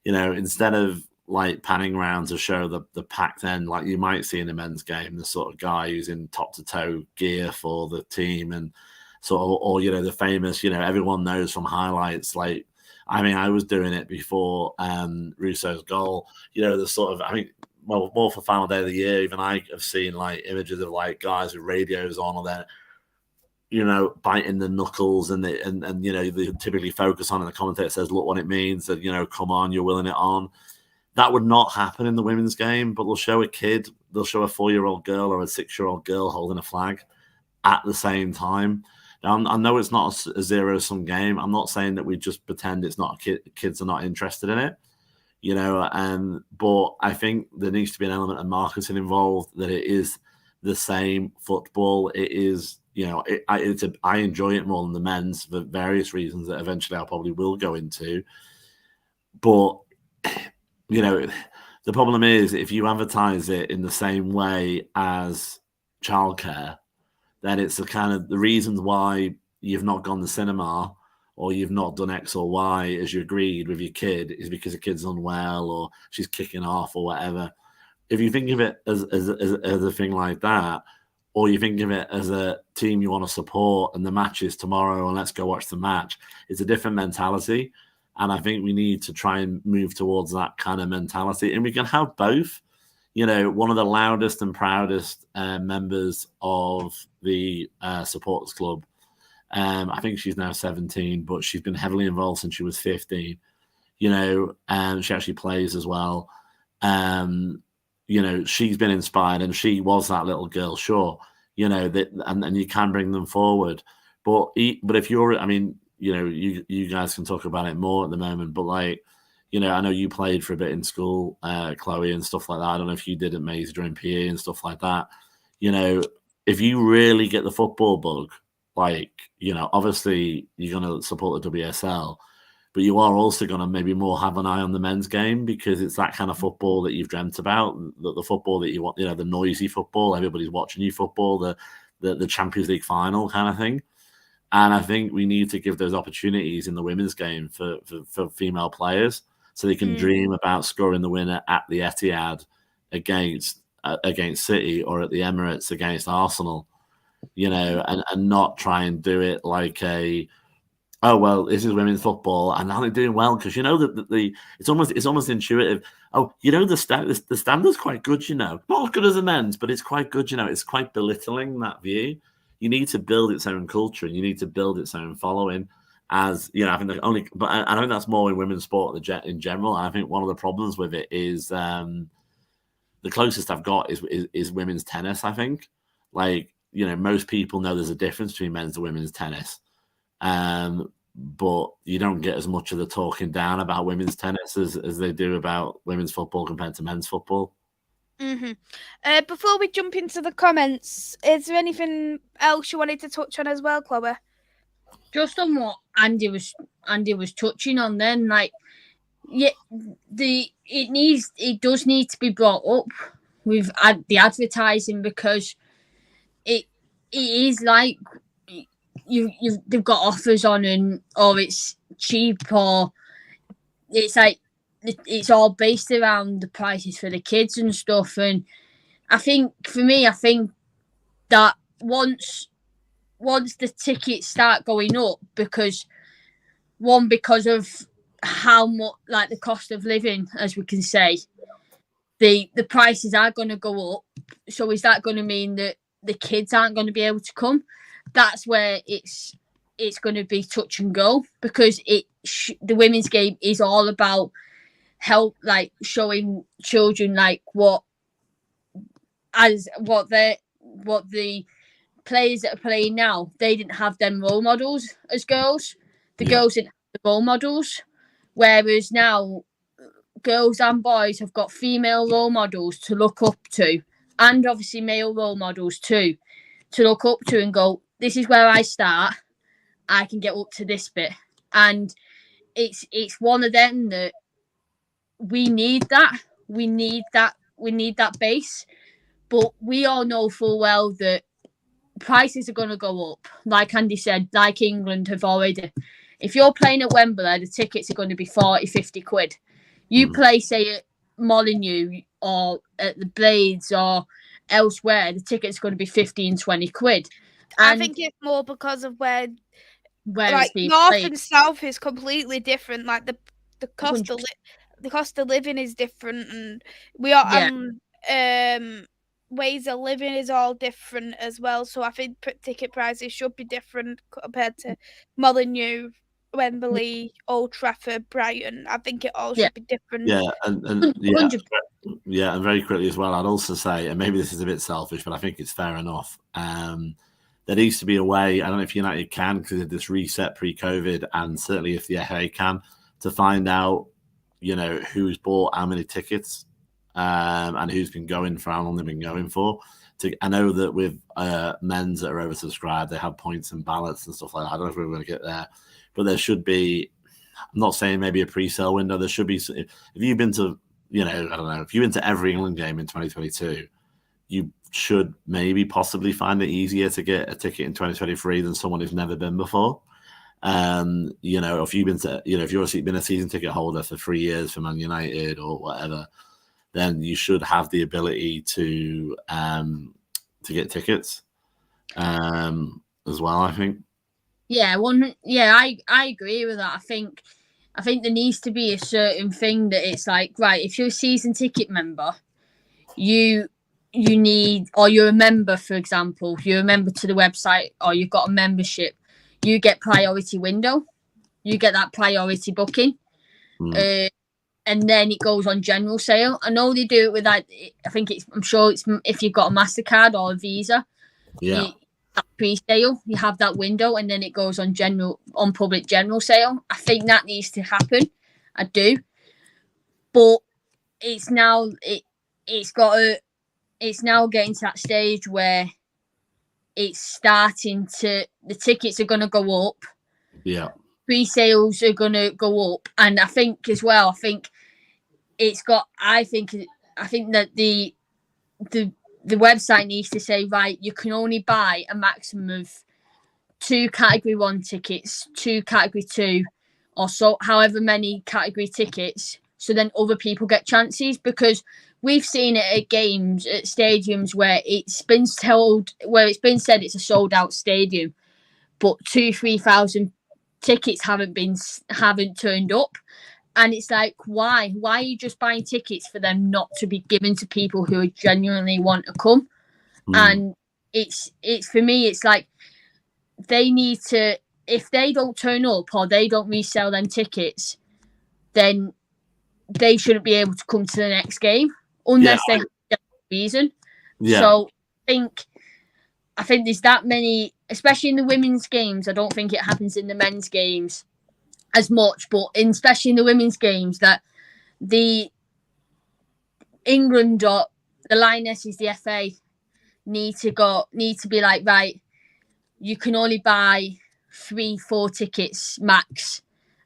instead of like panning around to show the packed end like you might see in a men's game, the sort of guy who's in top to toe gear for the team, and sort of, or the famous, everyone knows from highlights. Like, I mean, I was doing it before Russo's goal. The sort of, more for final day of the year. Even I have seen like images of like guys with radios on, or they're biting the knuckles, and they typically focus on, and the commentator says, "Look what it means," that come on, you're willing it on. That would not happen in the women's game, but they'll show a kid, they'll show a 4-year-old girl or a 6-year-old girl holding a flag at the same time. Now, I know it's not a zero-sum game. I'm not saying that we just pretend it's not kids are not interested in it, but I think there needs to be an element of marketing involved, that it is the same football. It is, I enjoy it more than the men's for various reasons that eventually I probably will go into. But the problem is, if you advertise it in the same way as childcare, then it's the reasons why you've not gone to cinema or you've not done X or Y as you agreed with your kid is because the kid's unwell or she's kicking off or whatever. If you think of it as a thing like that, or you think of it as a team you want to support and the match is tomorrow and let's go watch the match, it's a different mentality. And I think we need to try and move towards that kind of mentality. And we can have both. One of the loudest and proudest members of the supporters club, I think she's now 17, but she's been heavily involved since she was 15. And she actually plays as well. She's been inspired, and she was that little girl, sure. And you can bring them forward. But if you're, you guys can talk about it more at the moment, but I know you played for a bit in school, Chloe, and stuff like that. I don't know if you did at Maisy during PE and stuff like that. If you really get the football bug, obviously you're going to support the WSL, but you are also going to maybe more have an eye on the men's game, because it's that kind of football that you've dreamt about, the football that you want, the noisy football, everybody's watching you football, the Champions League final kind of thing. And I think we need to give those opportunities in the women's game for female players, so they can dream about scoring the winner at the Etihad against City, or at the Emirates against Arsenal, and not try and do it like this is women's football and now they're doing well because it's almost intuitive. The standard's quite good, not as good as the men's, but it's quite good. It's quite belittling, that view. You need to build its own culture, and you need to build its own following. As I think I think that's more in women's sport in general. And I think one of the problems with it is the closest I've got is women's tennis. I think, like, most people know there's a difference between men's and women's tennis, but you don't get as much of the talking down about women's tennis as they do about women's football compared to men's football. Mm-hmm. Before we jump into the comments, is there anything else you wanted to touch on as well, Chloe? Just on what Andy was touching on then, like, yeah, it does need to be brought up with the advertising, because it is like they've got offers on, or it's cheap, or it's like it's all based around the prices for the kids and stuff. And I think that once the tickets start going up, because of how much, like, the cost of living, as we can say, the prices are going to go up. So is that going to mean that the kids aren't going to be able to come? That's where it's going to be touch and go, because the women's game is all about help, like showing children like what the players that are playing now, they didn't have them role models as girls. The girls didn't have the role models, whereas now girls and boys have got female role models to look up to, and obviously male role models too, to look up to and go, this is where I start, I can get up to this bit. And it's one of them that we need that base. But we all know full well that prices are going to go up. Like Andy said, like England have already. If you're playing at Wembley, the tickets are going to be 40, 50 quid. You play, say, at Molyneux or at the Blades or elsewhere, the ticket's going to be 15, 20 quid. And I think it's more because of where like north played. And south is completely different. Like the cost of living is different, and we are ways of living is all different as well. So I think ticket prices should be different compared to Molyneux, Wembley, Old Trafford, Brighton. I think it all should be different. Yeah, and very quickly as well, I'd also say, and maybe this is a bit selfish, but I think it's fair enough. There needs to be a way, I don't know if United can, because of this reset pre-COVID, and certainly if the FA can, to find out, who's bought how many tickets, and who's been going for how long they've been going for. I know that with men's that are oversubscribed, they have points and ballots and stuff like that. I don't know if we're going to get there, but there should be, I'm not saying maybe a pre-sale window. There should be, if you've been to, I don't know, if you've been to every England game in 2022, you should maybe possibly find it easier to get a ticket in 2023 than someone who's never been before. If you've been to, if you've been a season ticket holder for 3 years for Man United or whatever, then you should have the ability to get tickets as well, I think. Yeah, I agree with that. I think there needs to be a certain thing that it's like, right, if you're a season ticket member, you need, or you're a member, for example, you're a member to the website, or you've got a membership, you get priority window, you get that priority booking, and then it goes on general sale. I know they do it with that. I'm sure it's if you've got a MasterCard or a Visa, that pre-sale, you have that window, and then it goes on public general sale. I think that needs to happen. I do, but it's now it's now getting to that stage where it's starting to, the tickets are going to go up. Yeah. Pre-sales are going to go up. And I think as well, I think that the website needs to say, right, you can only buy a maximum of 2 category 1 tickets, 2 category 2, or so, however many category tickets, so then other people get chances. Because we've seen it at games, at stadiums where it's been said it's a sold out stadium, but 2,000-3,000 tickets haven't turned up. And it's like, why are you just buying tickets for them not to be given to people who genuinely want to come? And it's for me, it's like, they need to, if they don't turn up or they don't resell them tickets, then they shouldn't be able to come to the next game unless they have reason. Yeah. So I think there's that many, especially in the women's games. I don't think it happens in the men's games as much, but especially in the women's games, that the England or the Lionesses, the FA, need to be like, right, you can only buy 3-4 tickets max,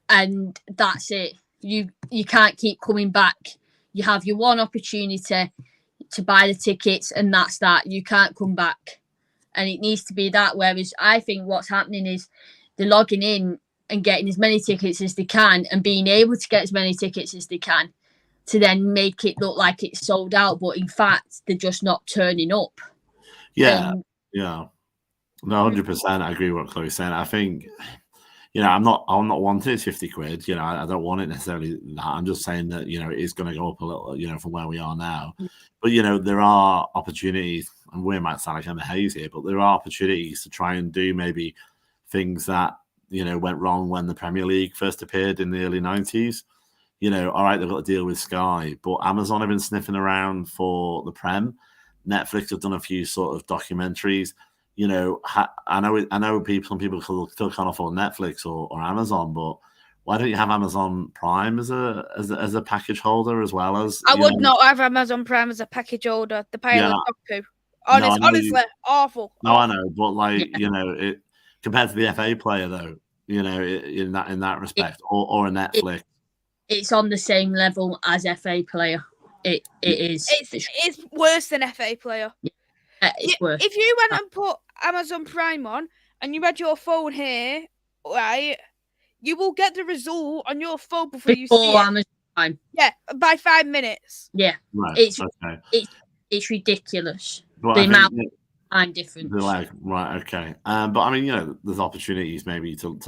and that's it. You can't keep coming back. You have your one opportunity to buy the tickets, and that's that. You can't come back. And it needs to be that. Whereas I think what's happening is they're logging in and getting as many tickets as they can, and being able to get as many tickets as they can to then make it look like it's sold out. But in fact, they're just not turning up. Yeah. No, 100%. I agree with what Chloe's saying. I think, I'm not wanting it 50 quid. I don't want it necessarily that. I'm just saying that, it is going to go up a little, from where we are now. But, there are opportunities, and we might sound like I'm a haze here, but there are opportunities to try and do maybe things that, went wrong when the Premier League first appeared in the early 90s. All right, they've got to deal with Sky, but Amazon have been sniffing around for the Prem. Netflix have done a few sort of documentaries. I know some people still can't afford Netflix or Amazon, but why don't you have Amazon Prime as a package holder as well as? I would not have Amazon Prime as a package holder. The pile of dog poo. Honestly, awful. No, I know, but compared to the FA player though, in that respect, or a Netflix, it's on the same level as FA player. It is. It's worse than FA player. It's worse. If you went and put Amazon Prime on and you had your phone here, right, you will get the result on your phone before you see Amazon Prime. Yeah, by 5 minutes. Yeah, right. It's ridiculous. But the amount of time difference. Right, okay. But I mean, there's opportunities maybe to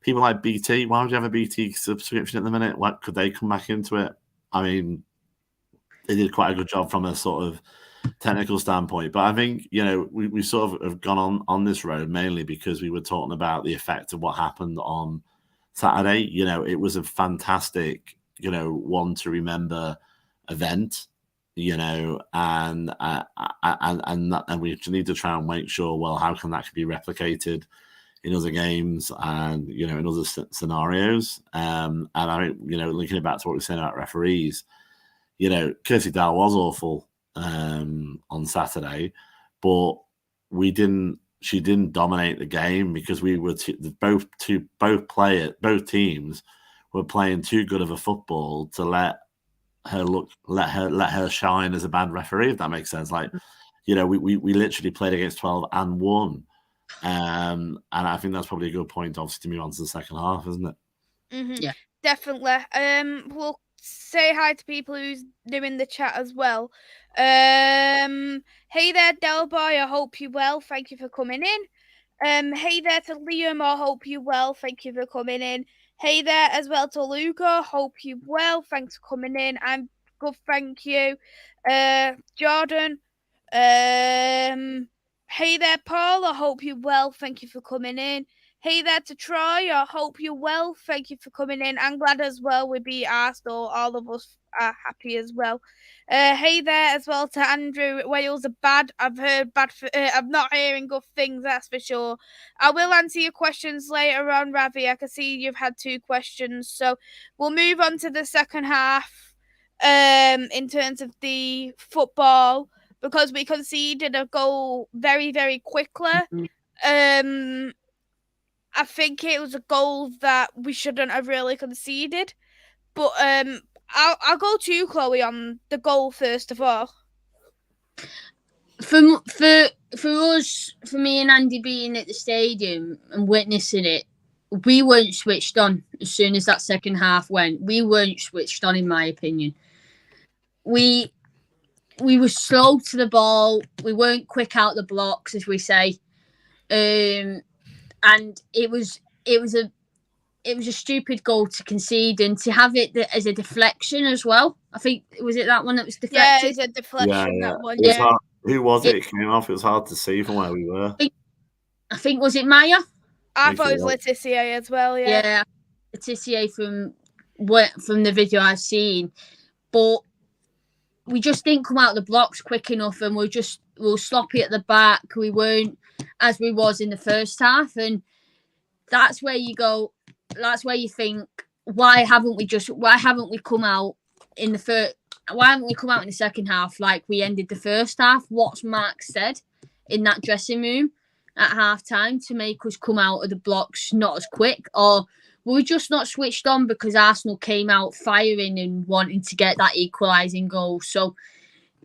people like BT. Why would you have a BT subscription at the minute? What could they come back into it? I mean, they did quite a good job from a sort of technical standpoint, but I think we sort of have gone on this road mainly because we were talking about the effect of what happened on Saturday. It was a fantastic one to remember event, and we need to try and make sure, well, how can that be replicated in other games and in other scenarios, and I linking it back to what we were saying about referees, Kirsty Dow was awful on Saturday, but she didn't dominate the game because we were both teams were playing too good of a football to let her shine as a bad referee, if that makes sense. Like, we literally played against 12 and won, and I think that's probably a good point, obviously, to move on to the second half, isn't it? Mm-hmm. Yeah, definitely. We'll say hi to people who's doing the chat as well. Hey there, Delboy. I hope you're well. Thank you for coming in. Hey there to Liam. I hope you're well. Thank you for coming in. Hey there as well to Luca. Hope you're well. Thanks for coming in. I'm good, thank you. Jordan. Hey there, Paul. I hope you're well. Thank you for coming in. Hey there to Troy. I hope you're well. Thank you for coming in. I'm glad as well we beat Arsenal. All of us are happy as well. Hey there as well to Andrew. Wales are bad. I've heard bad. I'm not hearing good things, that's for sure. I will answer your questions later on, Ravi. I can see you've had 2 questions. So we'll move on to the second half in terms of the football, because we conceded a goal very, very quickly. I think it was a goal that we shouldn't have really conceded. But I'll go to you, Chloe, on the goal first of all. For us, for me and Andy being at the stadium and witnessing it, we weren't switched on as soon as that second half went. We weren't switched on, in my opinion. We were slow to the ball. We weren't quick out the blocks, as we say. And it was a stupid goal to concede, and to have it as a deflection as well. I think, was it that one that was deflected? Yeah, it's a deflection. Yeah. That one. Yeah. Who was it? It came off. It was hard to see from where we were. I think was it Maya? I thought it was Laetitia as well. Yeah, Laetitia from the video I've seen, but we just didn't come out of the blocks quick enough, and we were sloppy at the back. We weren't as we was in the first half, and that's where you go. That's where you think, why haven't we come out in the first? Why haven't we come out in the second half like we ended the first half? What's Mark said in that dressing room at half time to make us come out of the blocks not as quick? Or were we just not switched on because Arsenal came out firing and wanting to get that equalising goal? So,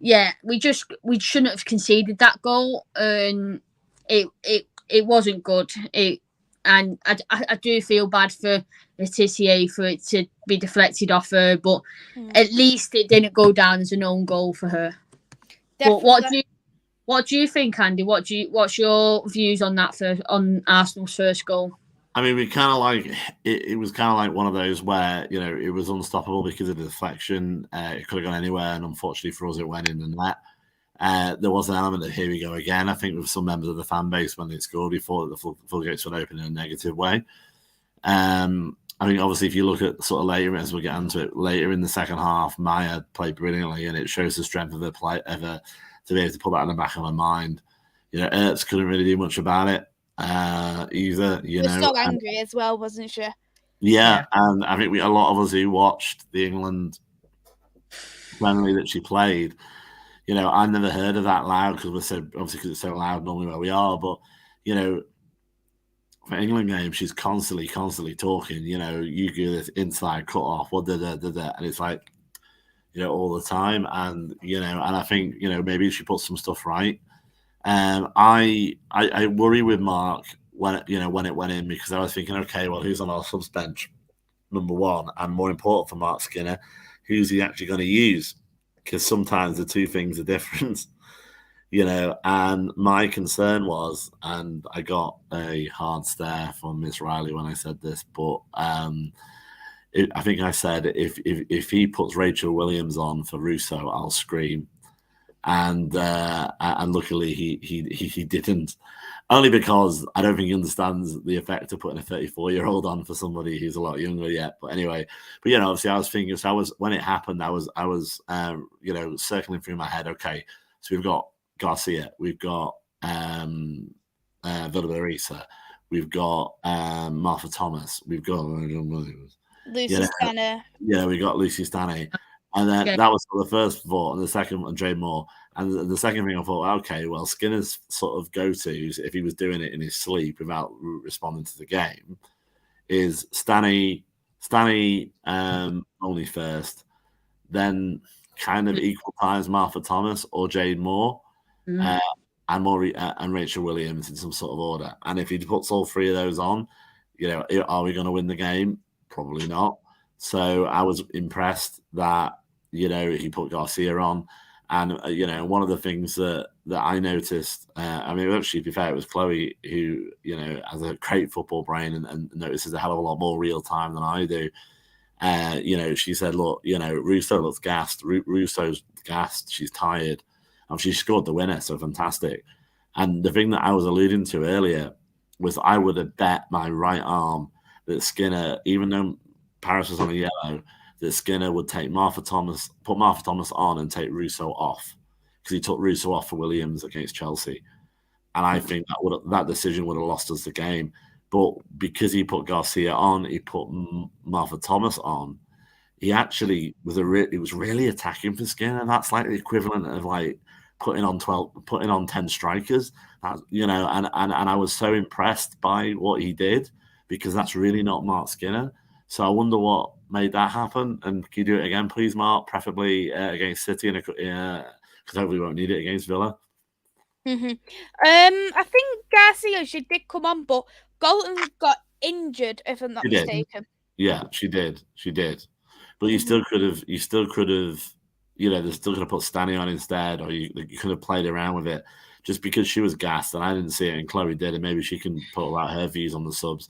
yeah, we shouldn't have conceded that goal, and it wasn't good. And I do feel bad for Letitia for it to be deflected off her, but at least it didn't go down as an own goal for her. Definitely. But what do you think, Andy? What's your views on that on Arsenal's first goal? I mean, we kind of like it was kind of like one of those where, you know, it was unstoppable because of the deflection. It could have gone anywhere, and unfortunately for us, it went in the net. There was an element of here we go again. I think with some members of the fan base, when they scored, we thought that the floodgates would open in a negative way. I mean, obviously, if you look at sort of later, as we get into it, later in the second half, Maya played brilliantly, and it shows the strength of her play, to be able to put that in the back of my mind. You know, Ertz couldn't really do much about it either. You know, so angry as well, wasn't she? Yeah, and I think a lot of us who watched the England friendly that she played, you know, I never heard of that loud because because it's so loud normally where we are. But, you know, for England games, she's constantly talking, you know, you do this inside cut off, and it's like, you know, all the time. And, you know, and I think, you know, maybe she put some stuff right. I worry with Mark when it went in, because I was thinking, okay, well, who's on our subs bench? Number one, and more important for Mark Skinner, who's he actually going to use? Because sometimes the two things are different, you know. And my concern was, and I got a hard stare from Miss Riley when I said this, but I think I said if he puts Rachel Williams on for Russo, I'll scream. And luckily he didn't, only because I don't think he understands the effect of putting a 34-year-old on for somebody who's a lot younger yet. But anyway, you know, obviously I was thinking, when it happened, I was you know, circling through my head. Okay, so we've got Garcia, we've got Villabarisa, we've got Martha Thomas, we've got Lucy Stanner. Yeah, we got Lucy Stanner. And then that was the first thought, and the second one, Jay Moore. And the second thing I thought, okay, well, Skinner's sort of go-tos, if he was doing it in his sleep without responding to the game, is Stanny only first, then kind of equal times Martha Thomas or Jade Moore, and Rachel Williams in some sort of order. And if he puts all three of those on, you know, are we going to win the game? Probably not. So I was impressed that, you know, he put Garcia on. And, you know, one of the things that I noticed, I mean, actually, to be fair, it was Chloe who, you know, has a great football brain and notices a hell of a lot more real time than I do. You know, she said, look, you know, Russo looks gassed. Russo's gassed. She's tired. And she scored the winner, so fantastic. And the thing that I was alluding to earlier was I would have bet my right arm that Skinner, even though Paris was on a yellow, that Skinner would put Martha Thomas on and take Russo off, because he took Russo off for Williams against Chelsea. And I think that decision would have lost us the game. But because he put Garcia on, he put Martha Thomas on, he actually was really attacking for Skinner. And that's like the equivalent of like putting on 10 strikers. You know, and I was so impressed by what he did, because that's really not Mark Skinner. So I wonder what made that happen. And can you do it again, please, Mark? Preferably against City, because hopefully we won't need it against Villa. I think Garcia, she did come on, but Galton got injured, if I'm not mistaken. Yeah, she did. But you still could have, you know, they still could have put Stanny on instead, or you could have played around with it, just because she was gassed and I didn't see it and Chloe did, and maybe she can put out her views on the subs.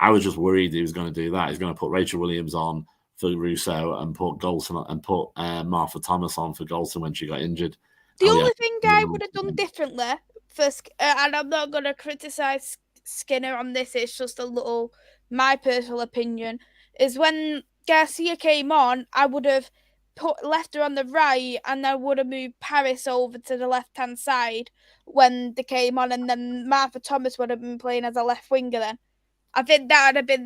I was just worried he was going to do that. He's going to put Rachel Williams on for Russo and put Galton and put Martha Thomas on for Galton when she got injured. The only thing I would have done differently, and I'm not going to criticise Skinner on this, it's just my personal opinion, is when Garcia came on, I would have left her on the right, and I would have moved Paris over to the left-hand side when they came on, and then Martha Thomas would have been playing as a left winger then. I think that would have been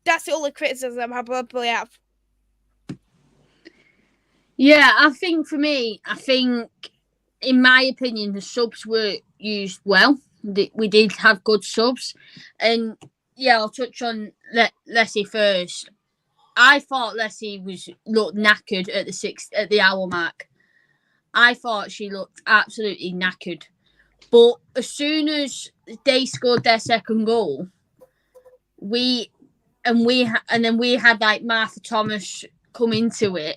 that's the only criticism I probably have. Yeah, I think for me, in my opinion, the subs were used well. We did have good subs. And yeah, I'll touch on Leslie first. I thought Leslie looked knackered at the hour mark. I thought she looked absolutely knackered. But as soon as they scored their second goal, then we had like Martha Thomas come into it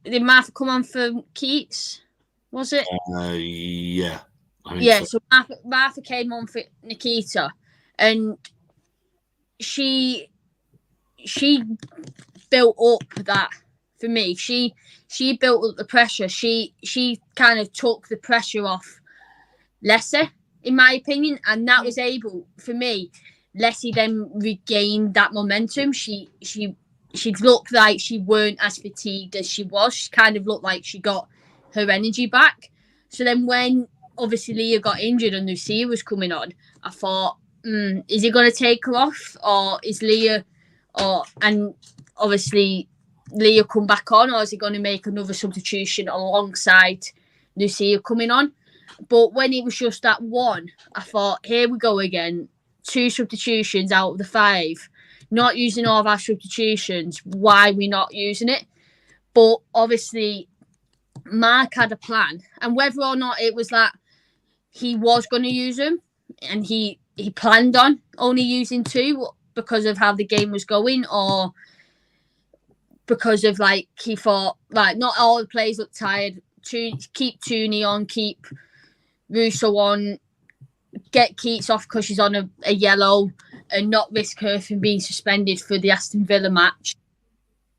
did Martha come on for Keats? Was it? Yeah. So Martha came on for Nikita, and she built up that for me. She built up the pressure. She kind of took the pressure off Leslie, in my opinion, and that was able for me. Leslie then regained that momentum. She looked like she weren't as fatigued as she was. She kind of looked like she got her energy back. So then when obviously Leah got injured and Lucia was coming on, I thought, is he going to take her off, or is Leah, and obviously Leah come back on, or is he going to make another substitution alongside Lucia coming on? But when it was just that one, I thought, here we go again. 2 substitutions out of the 5. Not using all of our substitutions. Why are we not using it? But obviously, Mark had a plan. And whether or not it was that he was going to use them, and he planned on only using 2 because of how the game was going, or because of like he thought like not all the players look tired. Keep Tooney on, keep Russo on, get Keats off because she's on a yellow, and not risk her from being suspended for the Aston Villa match.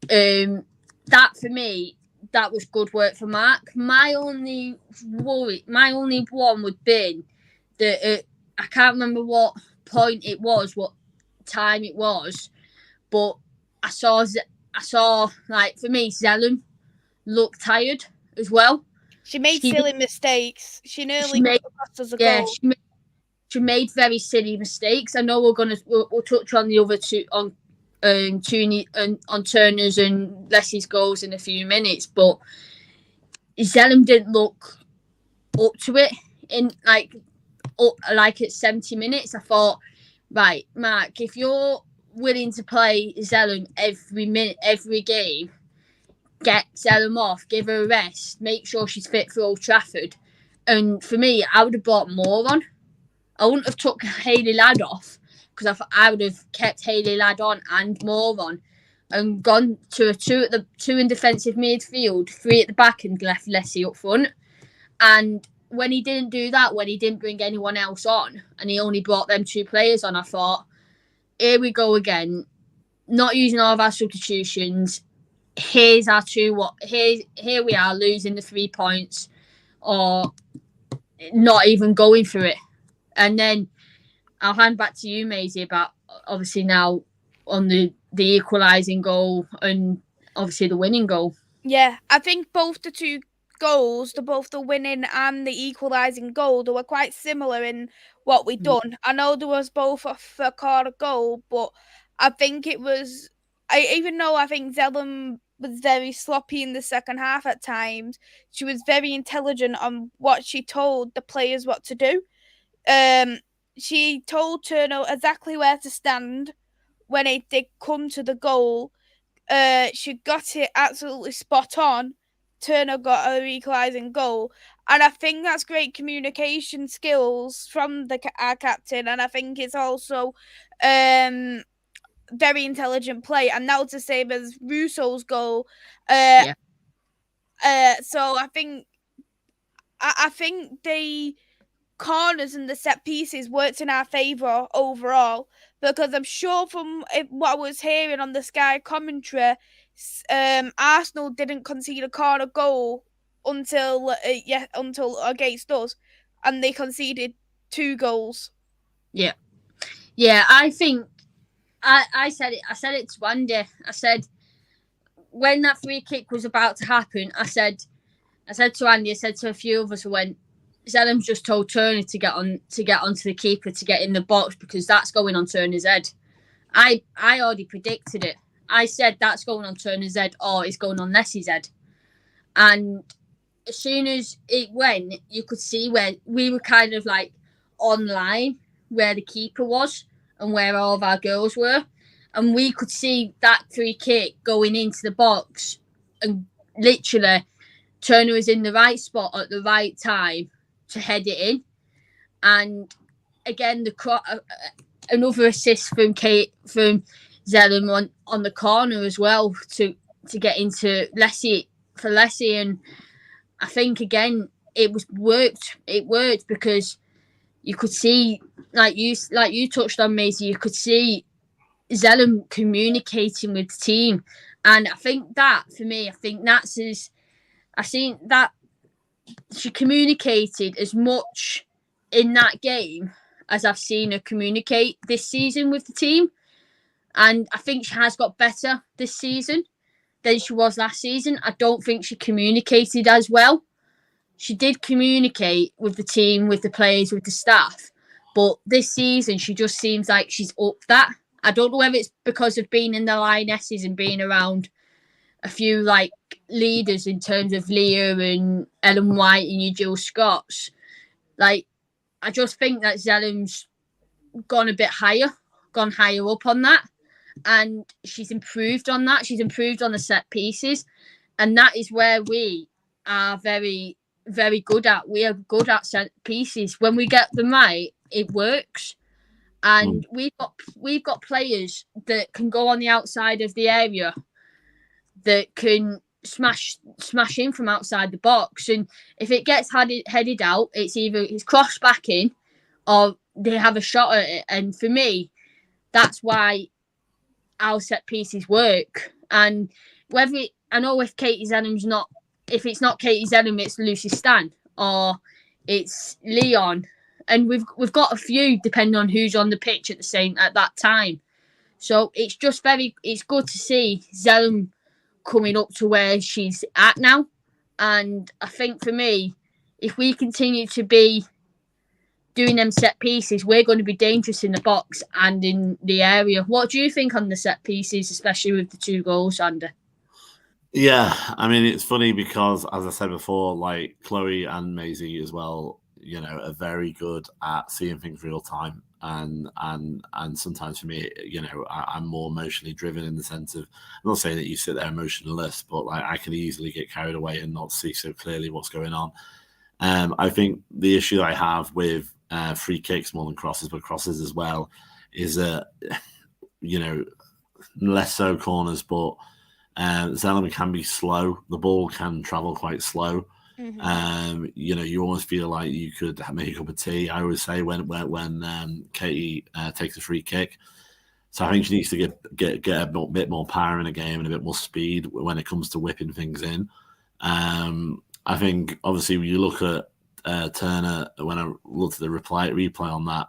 That for me, that was good work for Mark. My only one would be that I can't remember what point it was, what time it was, but I saw like for me, Zellum looked tired as well. She made silly mistakes. She nearly cost us a goal. She made very silly mistakes. I know we'll touch on the other 2 on on Turner's and Leslie's goals in a few minutes, but Zellum didn't look up to it in like at 70 minutes. I thought, right, Mark, if you're willing to play Zellum every minute, every game, get Zellum off, give her a rest, make sure she's fit for Old Trafford. And for me, I would have brought more on. I wouldn't have took Hayley Ladd off, because I would have kept Hayley Ladd on and more on, and gone to a 2 in defensive midfield, 3 at the back, and left Leslie up front. And when he didn't do that, when he didn't bring anyone else on, and he only brought them 2 players on, I thought, here we go again, not using all of our substitutions. Here's our 2. Here we are losing the 3 points, or not even going for it. And then I'll hand back to you, Maisy, about obviously now on the equalising goal and obviously the winning goal. Yeah, I think both the 2 goals, both the winning and the equalising goal, they were quite similar in what we done. I know there was both a corner goal, but I think it was, even though I think Zellum was very sloppy in the second half at times, she was very intelligent on what she told the players what to do. She told Turner exactly where to stand when it did come to the goal. She got it absolutely spot on. Turner got her equalising goal, and I think that's great communication skills from our captain, and I think it's also very intelligent play, and that was the same as Russo's goal. So I think the corners and the set pieces worked in our favour overall, because I'm sure from what I was hearing on the Sky commentary, Arsenal didn't concede a corner goal until against us, and they conceded 2 goals. Yeah, I think I said it to Andy. I said when that free kick was about to happen, I said to Andy, I said to a few of us, I went, Zellum's just told Turner to get onto the keeper to get in the box because that's going on Turner's head. I already predicted it. I said that's going on Turner's head or it's going on Nessie's head. And as soon as it went, you could see where we were kind of like online where the keeper was and where all of our girls were. And we could see that free kick going into the box and literally Turner was in the right spot at the right time to head it in. And again, another assist from Zellum on the corner as well to get into Lessie. And I think again it worked. It worked because you could see, like you touched on, Maisy, you could see Zellum communicating with the team, and I think that for me, I think that she communicated as much in that game as I've seen her communicate this season with the team. And I think she has got better this season than she was last season. I don't think she communicated as well. She did communicate with the team, with the players, with the staff. But this season, she just seems like she's up that. I don't know whether it's because of being in the Lionesses and being around a few like leaders in terms of Leah and Ellen White and your Jill Scotts. Like, I just think that Zellum's gone higher up on that. And she's improved on that. She's improved on the set pieces. And that is where we are very, very good at. We are good at set pieces. When we get them right, it works. And we've got players that can go on the outside of the area that can smash in from outside the box. And if it gets headed out, it's crossed back in or they have a shot at it. And for me, that's why our set pieces work. And I know if Katie Zellum's not, if it's not Katie Zellum, it's Lucy Stan or it's Leon. And we've got a few depending on who's on the pitch at that time. So it's good to see Zellum coming up to where she's at now. And I think for me, if we continue to be doing them set pieces, we're going to be dangerous in the box and in the area. What do you think on the set pieces, especially with the 2 goals, Sander? Yeah, I mean, it's funny because, as I said before, like Chloe and Maisy as well, you know, are very good at seeing things real time. And sometimes for me, you know, I'm more emotionally driven in the sense of, I'm not saying that you sit there emotionless, but like I can easily get carried away and not see so clearly what's going on. I think the issue that I have with free kicks more than crosses, but crosses as well, is that, you know, less so corners, but Zellum can be slow. The ball can travel quite slow. Mm-hmm. You know, you almost feel like you could make a cup of tea. I always say when Katie takes a free kick. So I think she needs to get a bit more power in a game and a bit more speed when it comes to whipping things in. I think obviously when you look at Turner, when I looked at the replay on that,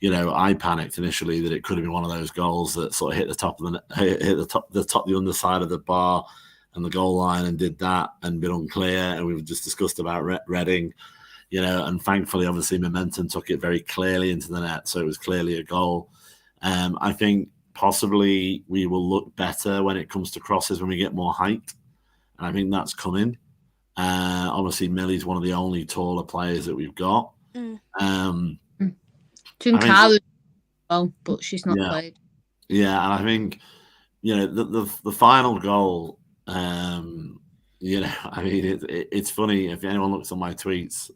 you know, I panicked initially that it could have been one of those goals that sort of hit the underside of the bar and the goal line and did that and been unclear. And we've just discussed about Reading, you know, and thankfully, obviously, Momentum took it very clearly into the net. So it was clearly a goal. I think possibly we will look better when it comes to crosses when we get more height. And I think that's coming. Obviously, Millie's one of the only taller players that we've got. Well, but she's not played. Yeah, and I think, you know, the final goal, you know, I mean, it's funny if anyone looks at my tweets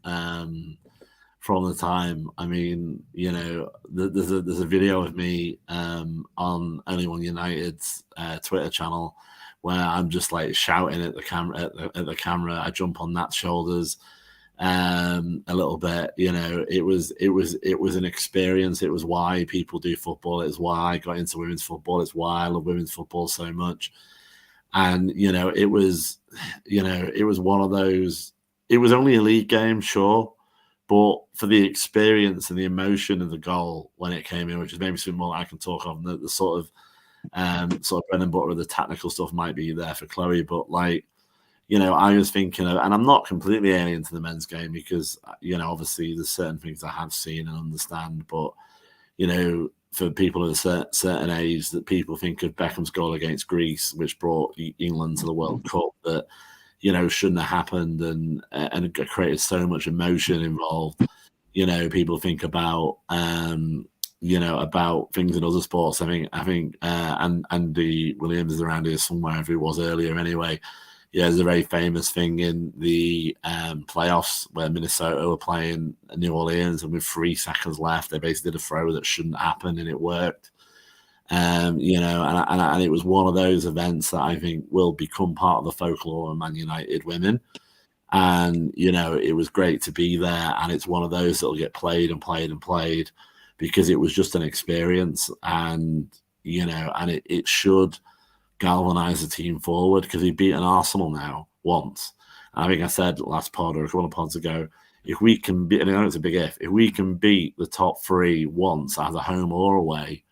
from the time. I mean, you know, there's a video of me on Only One United's Twitter channel where I'm just like shouting at the camera. I jump on Nat's shoulders a little bit. You know, it was an experience. It was why people do football. It's why I got into women's football. It's why I love women's football so much. And you know, it was one of those. It was only a league game, sure, but for the experience and the emotion of the goal when it came in, which is maybe something more I can talk of, the sort of sort of bread and butter of the technical stuff might be there for Chloe, but like, you know, I was thinking of, and I'm not completely alien to the men's game because, you know, obviously there's certain things I have seen and understand, but, you know, for people of a certain age, that people think of Beckham's goal against Greece, which brought England to the World Cup, that, you know, shouldn't have happened and created so much emotion involved. You know, people think about, you know, about things in other sports. I think, and Andy Williams is around here somewhere, if he was earlier anyway. Yeah, there's a very famous thing in the playoffs where Minnesota were playing New Orleans, and with 3 seconds left, they basically did a throw that shouldn't happen, and it worked. You know, and it was one of those events that I think will become part of the folklore of Man United women. And, you know, it was great to be there. And it's one of those that will get played and played and played because it was just an experience. And, you know, and it should galvanize the team forward because we've beaten Arsenal now once. I think I said last pod or a couple of pods ago, if we can beat, and I know it's a big if we can beat the top 3 once, either home or away,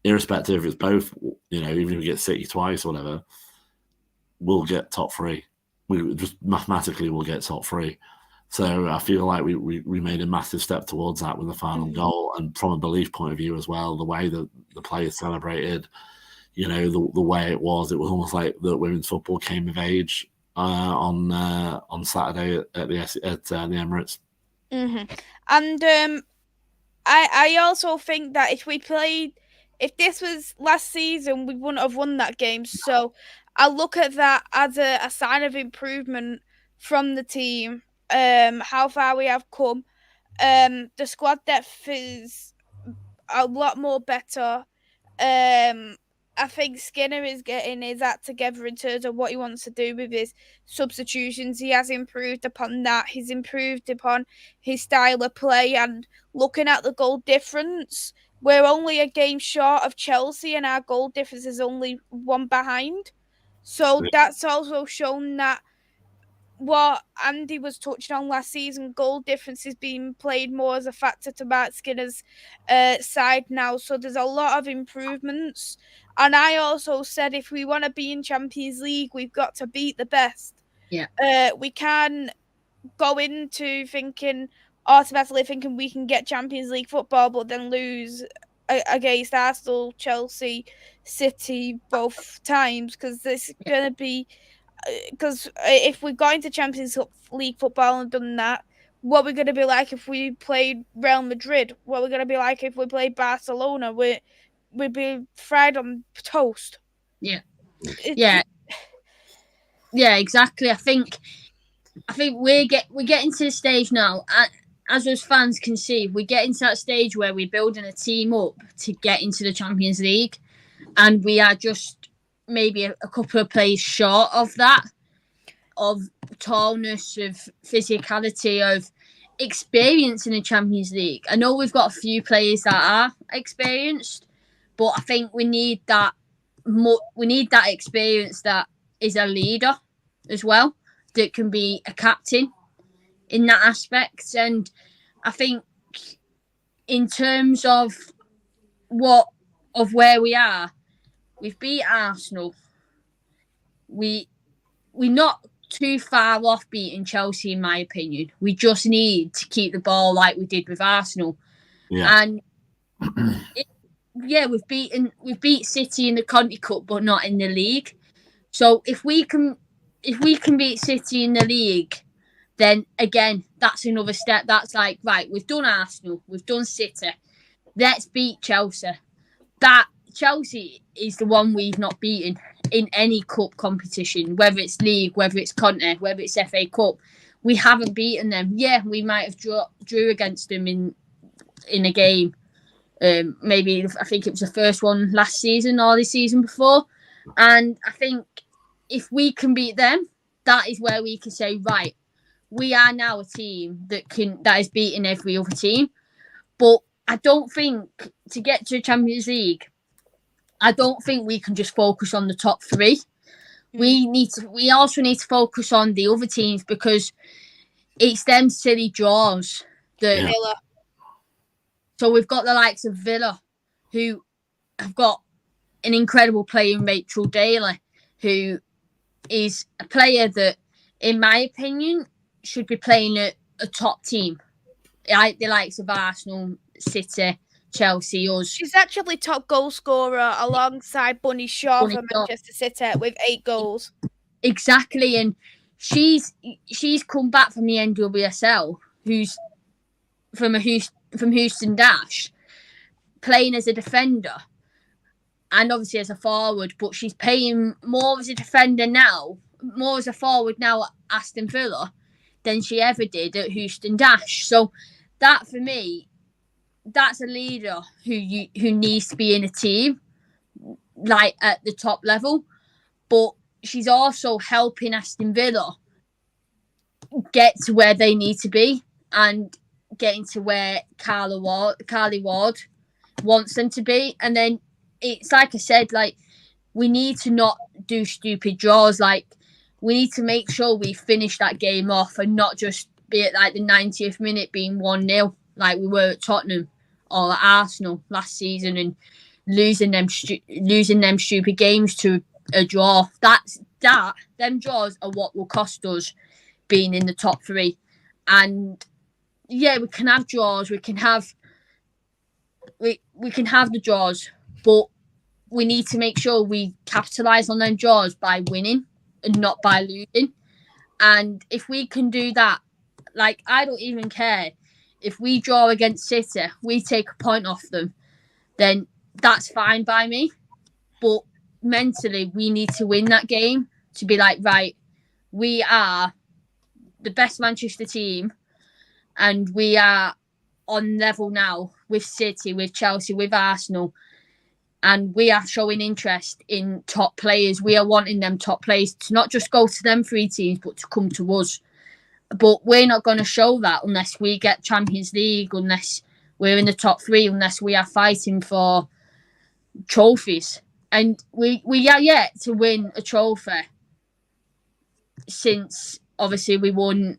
irrespective if it's both, you know, even if we get City twice or whatever, we'll get top 3. We just mathematically will get top 3. So I feel like we made a massive step towards that with the final goal, and from a belief point of view as well, the way that the players celebrated, you know, the way it was almost like the women's football came of age on Saturday at the Emirates. Mm-hmm. And I also think that if this was last season, we wouldn't have won that game. So I look at that as a sign of improvement from the team. How far we have come. The squad depth is a lot more better. I think Skinner is getting his act together in terms of what he wants to do with his substitutions. He has improved upon that. He's improved upon his style of play, and looking at the goal difference, we're only a game short of Chelsea and our goal difference is only 1 behind. So that's also shown that what Andy was touching on last season, goal difference is being played more as a factor to Mark Skinner's side now. So there's a lot of improvements. And I also said if we want to be in Champions League, we've got to beat the best. Yeah. We can go into automatically thinking we can get Champions League football, but then lose against Arsenal, Chelsea, City both times, because there's going to be... Because if we got into Champions League football and done that, what we're going to be like if we played Real Madrid? What we're going to be like if we played Barcelona? We'd be fried on toast. Yeah, exactly. I think we're getting to the stage now. As us fans can see, we're getting to that stage where we're building a team up to get into the Champions League, and we are just maybe a couple of players short of that, of tallness, of physicality, of experience in the Champions League. I know we've got a few players that are experienced, but I think we need that experience that is a leader as well, that can be a captain in that aspect. And I think in terms of where we are, we've beat Arsenal. We're not too far off beating Chelsea, in my opinion. We just need to keep the ball like we did with Arsenal. Yeah. And we've beat City in the Conti Cup, but not in the league. So if we can beat City in the league, then again, that's another step. That's like, right, we've done Arsenal, we've done City. Let's beat Chelsea. That Chelsea is the one we've not beaten in any cup competition, whether it's league, whether it's Conti, whether it's FA Cup. We haven't beaten them. Yeah, we might have drew against them in a game. Maybe I think it was the first one last season or the season before. And I think if we can beat them, that is where we can say, right, we are now a team that is beating every other team. But I don't think to get to the Champions League, I don't think we can just focus on the top 3. We also need to focus on the other teams, because it's them silly draws that So we've got the likes of Villa, who have got an incredible player in Rachel Daly, who is a player that, in my opinion, should be playing at a top team. Like the likes of Arsenal, City, Chelsea, us. She's actually top goal scorer alongside Bunny Shaw from Manchester City with 8 goals. Exactly, and she's come back from the NWSL, who's from Houston Dash, playing as a defender and obviously as a forward, but she's playing more as a defender now, more as a forward now at Aston Villa than she ever did at Houston Dash. So that, for me, that's a leader who needs to be in a team, like at the top level. But she's also helping Aston Villa get to where they need to be and getting to where Carly Ward wants them to be. And then it's like I said, like, we need to not do stupid draws. Like, we need to make sure we finish that game off and not just be at like the 90th minute being 1-0 like we were at Tottenham or at Arsenal last season and losing them stupid games to a draw. Them draws are what will cost us being in the top 3. And yeah, we can have draws, we can have the draws, but we need to make sure we capitalise on them draws by winning and not by losing. And if we can do that, like, I don't even care if we draw against City, we take a point off them, then that's fine by me. But mentally, we need to win that game to be like, right, we are the best Manchester team and we are on level now with City, with Chelsea, with Arsenal, and we are showing interest in top players. We are wanting them top players to not just go to them 3 teams, but to come to us. But we're not going to show that unless we get Champions League, unless we're in the top 3, unless we are fighting for trophies. And we are yet to win a trophy since, obviously, we won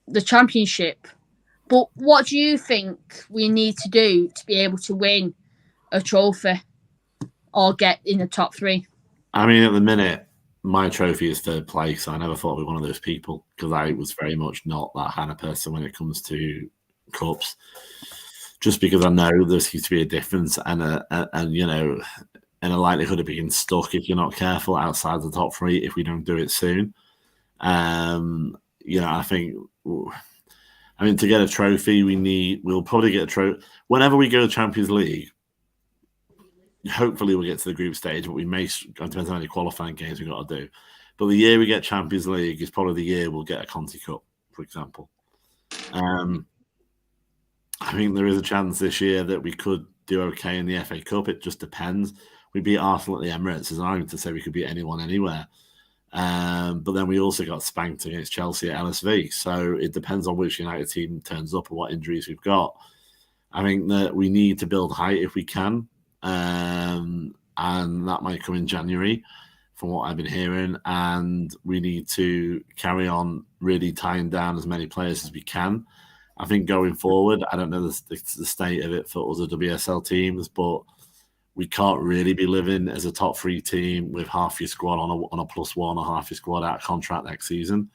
the championship. But what do you think we need to do to be able to win a trophy or get in the top 3? I mean, at the minute, my trophy is 3rd place. I never thought I'd be one of those people because I was very much not that kind of person when it comes to cups. Just because I know there seems to be a difference and you know, and a likelihood of being stuck if you're not careful outside the top 3 if we don't do it soon. You know, I think, I mean, to get a trophy, we'll probably get a trophy whenever we go to Champions League. Hopefully we'll get to the group stage, but we may, it depends on how many qualifying games we've got to do. But the year we get Champions League is probably the year we'll get a Conti Cup, for example. I think there is a chance this year that we could do okay in the FA Cup. It just depends. We beat Arsenal at the Emirates. There's an argument to say we could beat anyone anywhere. But then we also got spanked against Chelsea at LSV. So it depends on which United team turns up and what injuries we've got. I think that we need to build height if we can. And that might come in January from what I've been hearing, and we need to carry on really tying down as many players as we can. I think going forward, I don't know the state of it for other WSL teams, but we can't really be living as a top 3 team with half your squad on a +1 or half your squad out of contract next season,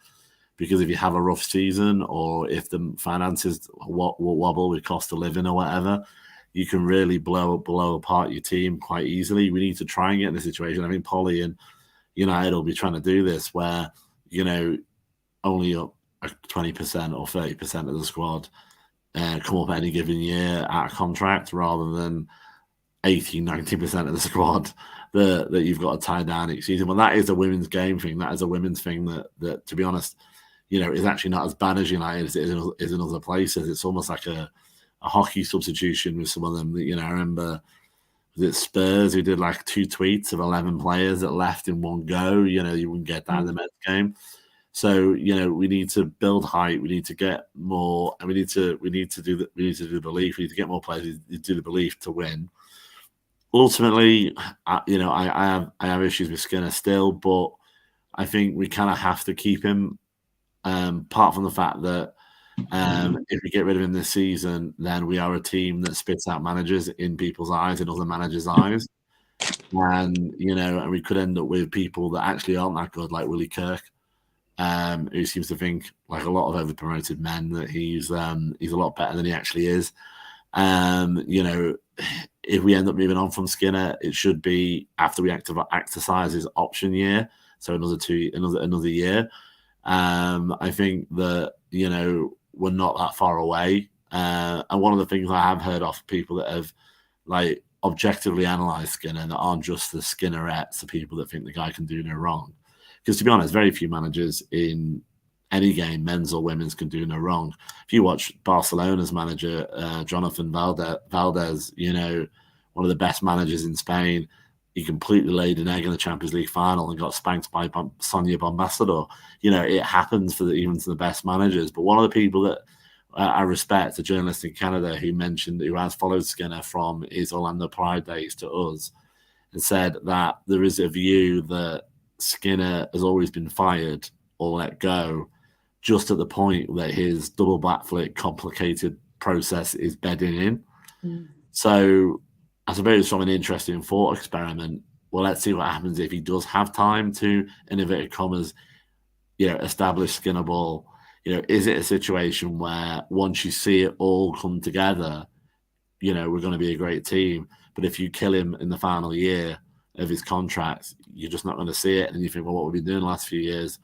because if you have a rough season or if the finances wobble with cost of living or whatever, you can really blow apart your team quite easily. We need to try and get in a situation. I mean, Polly and United will be trying to do this where, you know, only up 20% or 30% of the squad come up any given year out of contract rather than 80-90% of the squad that you've got to tie down each season. Well, that is a women's game thing. That is a women's thing that to be honest, you know, is actually not as bad as United as it is in other places. It's almost like a hockey substitution with some of them. You know, I remember, was it Spurs who did like 2 tweets of 11 players that left in one go? You know, you wouldn't get that in the men's game. So, you know, we need to build height. We need to get more, and we need to do the belief. We need to get more players. We need to do the belief to win. Ultimately, you know, I have issues with Skinner still, but I think we kind of have to keep him. Apart from the fact that if we get rid of him this season, then we are a team that spits out managers in people's eyes and other managers' eyes. And, and we could end up with people that actually aren't that good, like Willie Kirk, who seems to think, like a lot of over-promoted men, that he's a lot better than he actually is. If we end up moving on from Skinner, it should be after we exercise his option year, so another year. I think that we're not that far away. And one of the things I have heard off people that have like objectively analysed Skinner that aren't just the Skinnerettes, the people that think the guy can do no wrong. Because to be honest, very few managers in any game, men's or women's, can do no wrong. If you watch Barcelona's manager, Jonathan Valdez, one of the best managers in Spain, he completely laid an egg in the Champions League final and got spanked by Sonia Bombassador. It happens even to the best managers. But one of the people that I respect, a journalist in Canada who has followed Skinner from his Orlando Pride days to us, and said that there is a view that Skinner has always been fired or let go just at the point that his double backflip complicated process is bedding in. So I suppose from an interesting thought experiment, well, let's see what happens if he does have time to, innovative commas, establish Skinner ball. Is it a situation where once you see it all come together, we're going to be a great team, but if you kill him in the final year of his contract, you're just not going to see it, and you think, well, what we've been doing the last few years?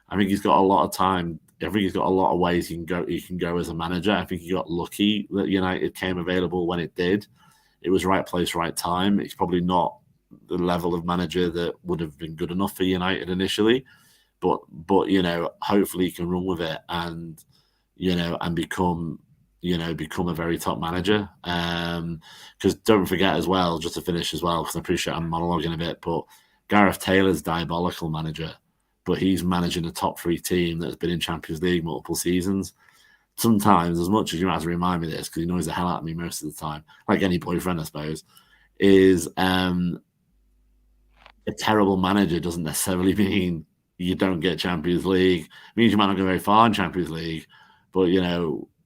I think he's got a lot of time. I think he's got a lot of ways he can go as a manager. I think he got lucky that United came available when it did. It was right place, right time. He's probably not the level of manager that would have been good enough for United initially, but hopefully he can run with it and and become a very top manager. Because don't forget as well, just to finish as well, because I appreciate I'm monologuing a bit, but Gareth Taylor's diabolical manager, but he's managing a top 3 team that's been in Champions League multiple seasons. Sometimes, as much as you have to remind me this, because he annoys the hell out of me most of the time, like any boyfriend, I suppose, is a terrible manager doesn't necessarily mean you don't get Champions League. It means you might not go very far in Champions League, but,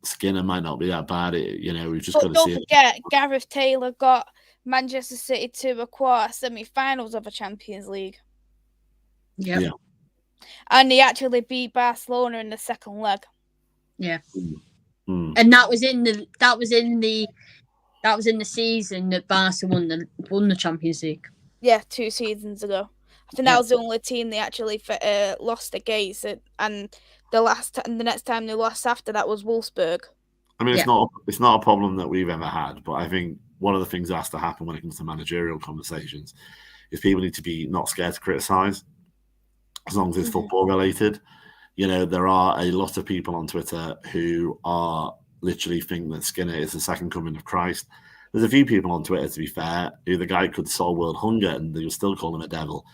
Skinner might not be that bad. We've just got to see it. Don't forget, Gareth Taylor got Manchester City to a quarter semi-finals of a Champions League. Yep. Yeah. And he actually beat Barcelona in the second leg. Yeah. And that was in the season that Barca won the Champions League. Yeah, 2 seasons ago. I think that was the only team they actually lost against it, and the next time they lost after that was Wolfsburg. I mean, it's not a problem that we've ever had, but I think one of the things that has to happen when it comes to managerial conversations is people need to be not scared to criticise, as long as it's football related. There are a lot of people on Twitter who are literally think that Skinner is the second coming of Christ. There's a few people on Twitter, to be fair, who the guy could solve world hunger and they would still call him a devil.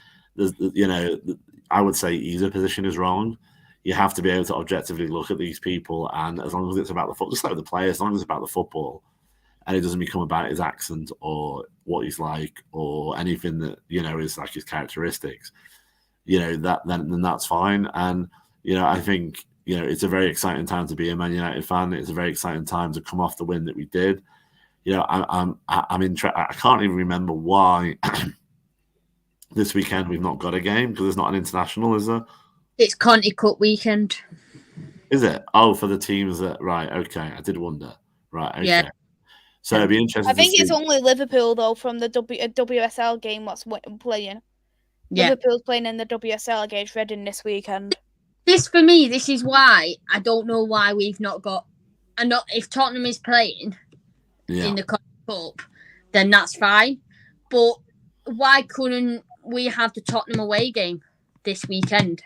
I would say either position is wrong. You have to be able to objectively look at these people, and as long as it's about the football, just like the player, as long as it's about the football, and it doesn't become about his accent or what he's like or anything that is like his characteristics, then that's fine. And I think it's a very exciting time to be a Man United fan. It's a very exciting time to come off the win that we did. I'm interested. I can't even remember why this weekend we've not got a game, because there's not an international, is there? It's Conti Cup weekend. Is it? Oh, for the teams that... Right, okay. I did wonder. Right, okay. Yeah. So it'd be interesting. I think it's only Liverpool, though, from the WSL game what's playing. Yeah. Liverpool's playing in the WSL against Reading this weekend. This, for me, this is why I don't know why we've not got... If Tottenham is playing in the Conti Cup, then that's fine. But why couldn't we have the Tottenham away game this weekend?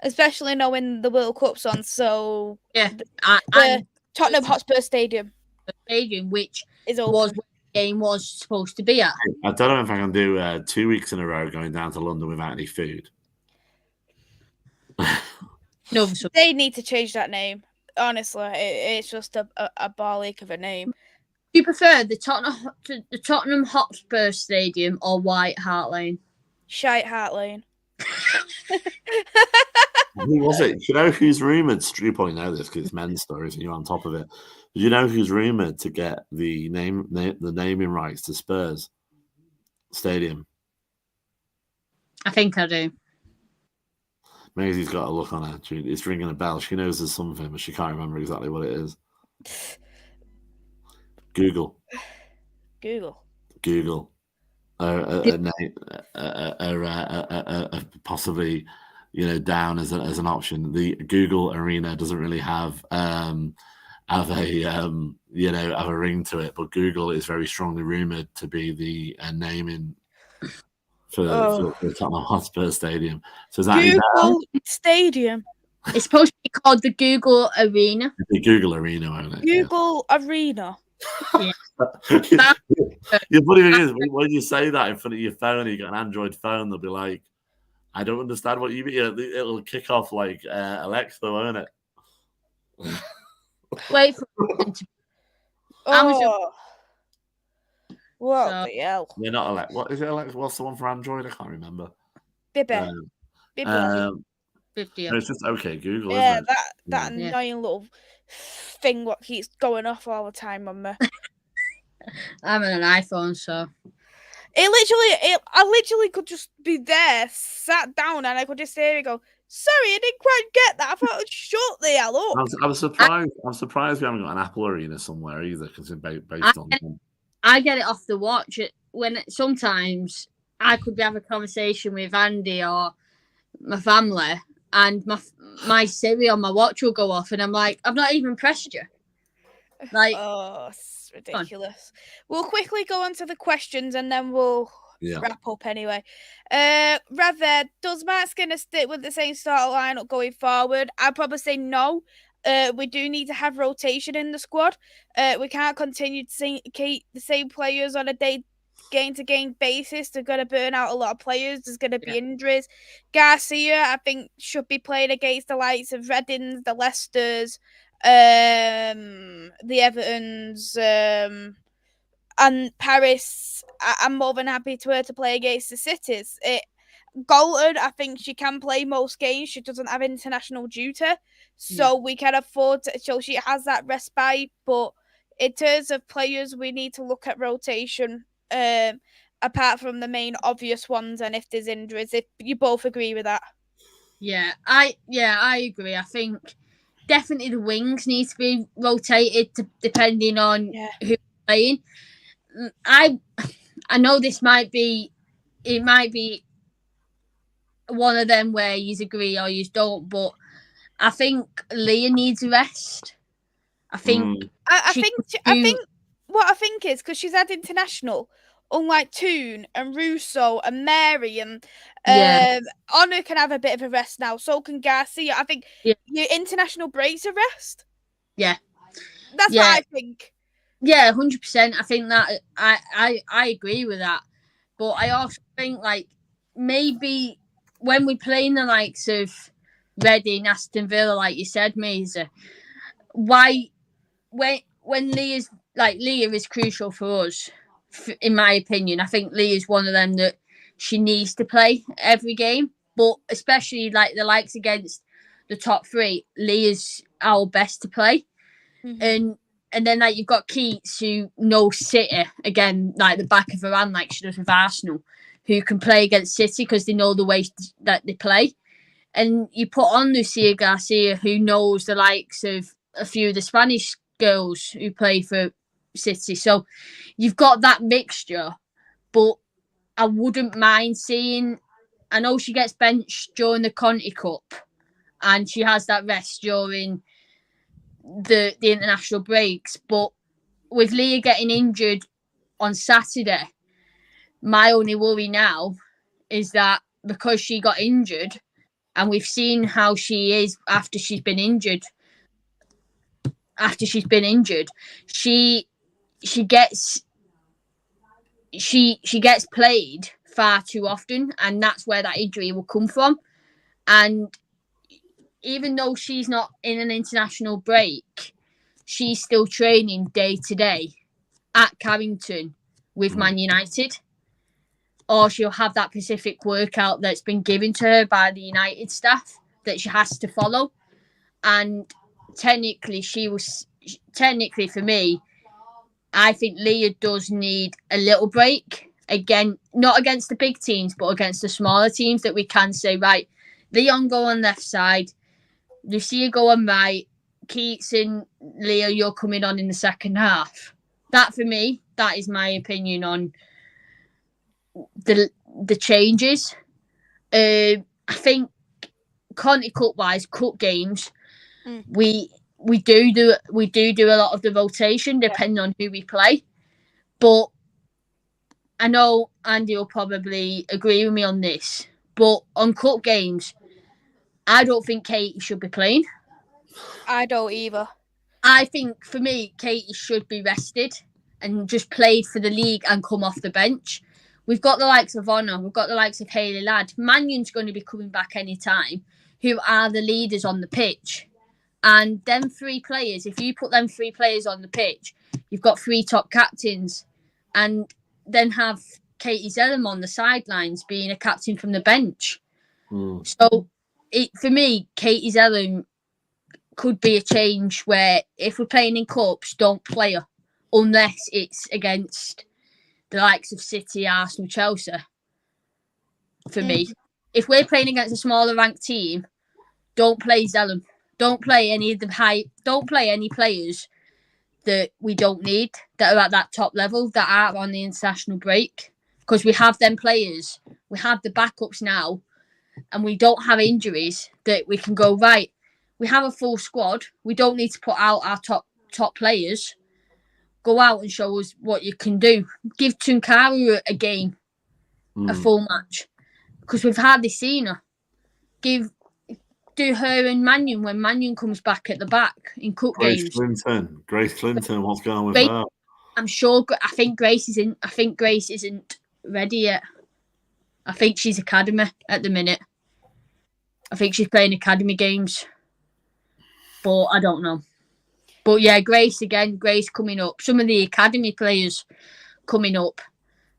Especially knowing the World Cup's on, so yeah, the Tottenham Hotspur Stadium, which is open. Was where the game was supposed to be at. I don't know if I can do 2 weeks in a row going down to London without any food. No, they need to change that name. Honestly, it's just a ball ache of a name. Do you prefer the Tottenham Hotspur Stadium or White Hart Lane? Shite Hart Lane. Who was it? Do you know who's rumoured? You probably know this because it's men's stories and you're on top of it. Do you know who's rumoured to get the naming rights to Spurs Stadium? I think I do. Maisy's got a look on her. It's ringing a bell. She knows there's something, but she can't remember exactly what it is. Google. Possibly, down as an option. The Google Arena doesn't really have a ring to it, but Google is very strongly rumored to be the naming for the Tottenham Hotspur Stadium. So is that Google Stadium? It's supposed to be called the Google Arena. The Google Arena, won't it? Google Arena. Yeah. The funny thing is, when you say that in front of your phone, you got an Android phone, they'll be like, I don't understand what you mean. It'll kick off like Alexa, won't it? Wait for it to... What the hell? They're not Alexa. What is it, Alexa? What's the one for Android? I can't remember. Bibby. No, it's just okay, Google, yeah, isn't it? that annoying little thing what keeps going off all the time on me. I'm on an iPhone, so I literally could just be there, sat down, and I could just hear it go, sorry, I didn't quite get that. I thought, shut the hell up. I'm surprised we haven't got an Apple Arena somewhere either, because it's based on. I get it off the watch. When sometimes I could have a conversation with Andy or my family, and my Siri on my watch will go off, and I'm like, I've not even pressed you. Like, it's ridiculous. We'll quickly go on to the questions, and then we'll wrap up anyway. Rather, does Matt Skinner stick with the same start lineup going forward? I'd probably say no. We do need to have rotation in the squad. We can't continue to keep the same players on a game-to-game basis. They're going to burn out a lot of players. There's going to be injuries. Garcia, I think, should be playing against the likes of Reddings, the Leicesters, the Evertons, and Paris. I'm more than happy to her to play against the Cities. Golden, I think she can play most games. She doesn't have international duty, so we can afford to. So she has that respite. But in terms of players, we need to look at rotation. Apart from the main obvious ones, and if there's injuries, if you both agree with that. Yeah, I agree. I think definitely the wings need to be rotated depending on who's playing. I know this might be one of them where you agree or you don't, but I think Leah needs a rest. I think what I think is because she's had international, unlike Toon and Russo and Mary and Honor can have a bit of a rest now. So can Garcia. I think your international breaks a rest. Yeah, that's what I think. Yeah, 100%. I think that I agree with that, but I also think like maybe when we play in the likes of Reading, Aston Villa, like you said, Maisy, why when Leah is crucial for us, in my opinion. I think Leah is one of them that she needs to play every game, but especially like the likes against the top three, Leah's our best to play. And then like you've got Keats who knows City again, like the back of her hand, like she does with Arsenal, who can play against City because they know the way that they play. And you put on Lucia Garcia, who knows the likes of a few of the Spanish girls who play for City. So you've got that mixture, but I wouldn't mind seeing. I know she gets benched during the Conti Cup, and she has that rest during the international breaks. But with Leah getting injured on Saturday, my only worry now is that because she got injured, and we've seen how she is after she's been injured. She gets played far too often, and that's where that injury will come from. And even though she's not in an international break, she's still training day to day at Carrington with Man United, or she'll have that specific workout that's been given to her by the United staff that she has to follow. And technically for me, I think Leah does need a little break again, not against the big teams, but against the smaller teams, that we can say, right, Leon go on left side, Lucia go on right, Keats and Leo, you're coming on in the second half. That, for me, that is my opinion on the changes. I think Conti Cup wise, cup games, we do a lot of the rotation depending on who we play. But I know Andy will probably agree with me on this. But on cup games, I don't think Katie should be playing. I don't either. I think, for me, Katie should be rested and just played for the league and come off the bench. We've got the likes of Honor, we've got the likes of Hayley Ladd. Mannion's going to be coming back any time, who are the leaders on the pitch. And them 3 players, if you put them 3 players on the pitch, you've got 3 top captains. And then have Katie Zellum on the sidelines being a captain from the bench. So, for me, Katie Zellum could be a change where if we're playing in cups, don't play her unless it's against the likes of City, Arsenal, Chelsea. For me, if we're playing against a smaller ranked team, don't play Zellum. Don't play any of the don't play any players that we don't need, that are at that top level, that are on the international break. Because we have them players, we have the backups now, and we don't have injuries that we can go, right, we have a full squad. We don't need to put out our top players. Go out and show us what you can do. Give Tunkaru a game, a full match. Because we've hardly seen her. Do her and Mannion when Mannion comes back at the back in cup games. Grace Clinton, what's going on with her? I'm sure. I think Grace isn't ready yet. I think she's academy at the minute. I think she's playing academy games, but I don't know. But yeah, Grace coming up. Some of the academy players coming up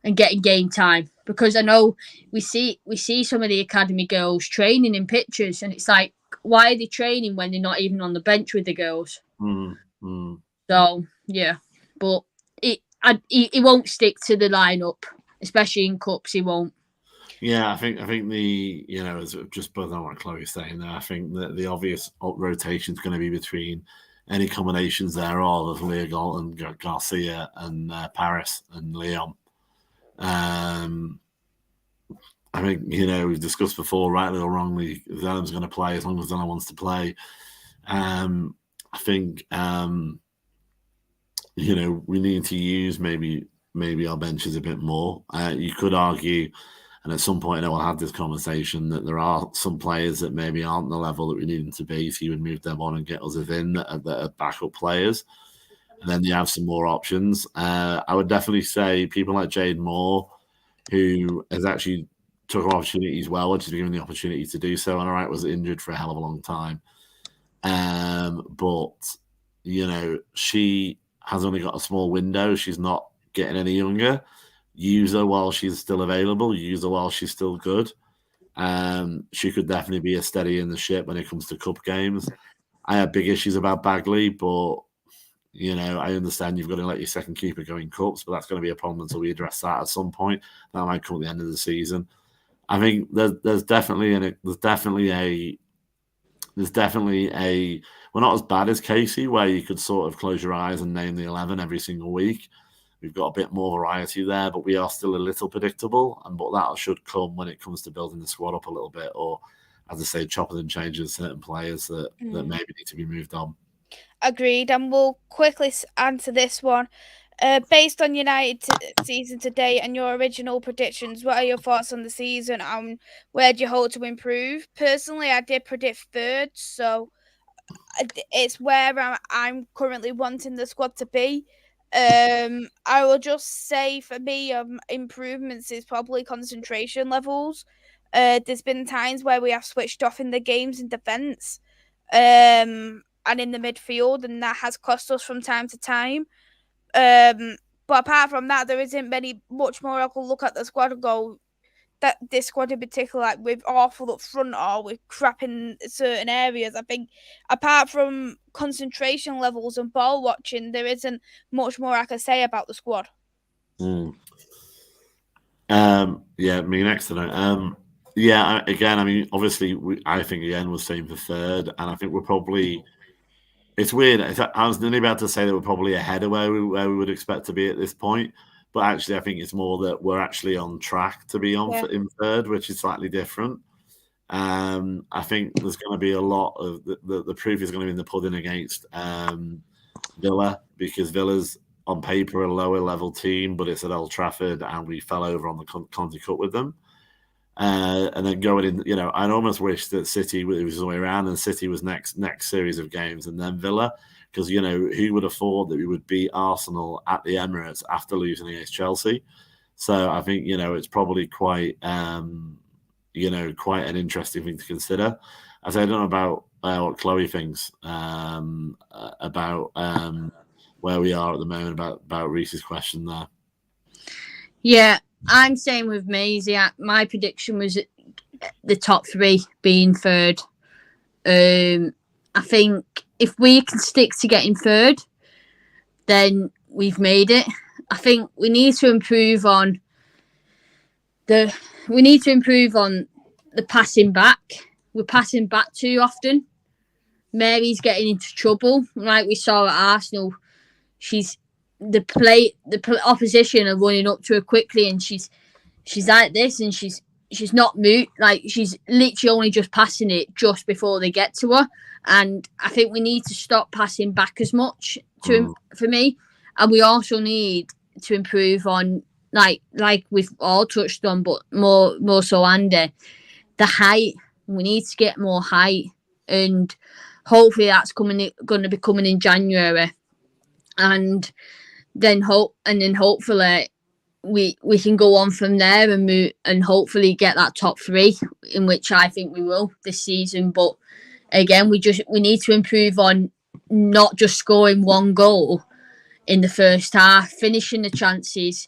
and getting game time, because I know we see some of the academy girls training in pictures, and it's like, why are they training when they're not even on the bench with the girls? So yeah, but he won't stick to the lineup, especially in cups. He won't. Yeah, I think the as just building on what Chloe's saying there, I think that the obvious rotation is going to be between any combinations thereof of Leah Galton, Garcia, and Paris and Leon. I think we've discussed before, rightly or wrongly, Zellum's going to play as long as Zellum wants to play. I think we need to use maybe our benches a bit more. You could argue, and at some point I will have this conversation, that there are some players that maybe aren't the level that we need them to be, so you would move them on and get others in that are backup players, and then you have some more options. I would definitely say people like Jade Moore, who has actually took opportunities well, which is given the opportunity to do so, and all right, was injured for a hell of a long time. But she has only got a small window. She's not getting any younger. Use her while she's still available. Use her while she's still good. She could definitely be a steady in the ship when it comes to cup games. I have big issues about Bagley, but I understand you've got to let your second keeper go in cups, but that's going to be a problem until we address that at some point. That might come at the end of the season. I think there's definitely a we're not as bad as Casey, where you could sort of close your eyes and name the 11 every single week. We've got a bit more variety there, but we are still a little predictable. But that should come when it comes to building the squad up a little bit, or, as I say, chopping and changing certain players that maybe need to be moved on. Agreed, and we'll quickly answer this one. Based on United season today and your original predictions, what are your thoughts on the season, and where do you hope to improve? Personally, I did predict third, so it's where I'm currently wanting the squad to be. I will just say, for me, improvements is probably concentration levels. There's been times where we have switched off in the games in defence, and in the midfield, and that has cost us from time to time. But apart from that, there isn't much more I could look at the squad and go, that this squad in particular, like, we're awful up front or we're crap in certain areas. I think apart from concentration levels and ball watching, there isn't much more I can say about the squad. Yeah, me next tonight. Yeah, again, I mean, obviously, I think again we're staying for third, and I think we're probably. It's weird. I was nearly about to say that we're probably ahead of where we would expect to be at this point, but actually, I think it's more that we're actually on track to be in third, which is slightly different. I think there's going to be a lot of the proof is going to be in the pudding against Villa, because Villa's on paper a lower level team, but it's at Old Trafford, and we fell over on the Conti Cup with them. And then going in, I'd almost wish that City was the way around, and City was next series of games, and then Villa, because who would have thought that we would beat Arsenal at the Emirates after losing against Chelsea? So I think it's probably quite quite an interesting thing to consider. As I don't know about what Chloe thinks about where we are at the moment about Reese's question there. Yeah, I'm saying with Maisy. My prediction was the top three being third. I think if we can stick to getting third, then we've made it. I think we need to improve on the passing back. We're passing back too often. Mary's getting into trouble, like we saw at Arsenal. The opposition are running up to her quickly, and she's like this, and she's not moved. Like, she's literally only just passing it just before they get to her. And I think we need to stop passing back as much for me. And we also need to improve on, like we've all touched on, but more so Andy, the height. We need to get more height, and hopefully that's going to be coming in January. And then hopefully we can go on from there and move, and hopefully get that top three, in which I think we will this season. But again, we need to improve on not just scoring one goal in the first half, finishing the chances,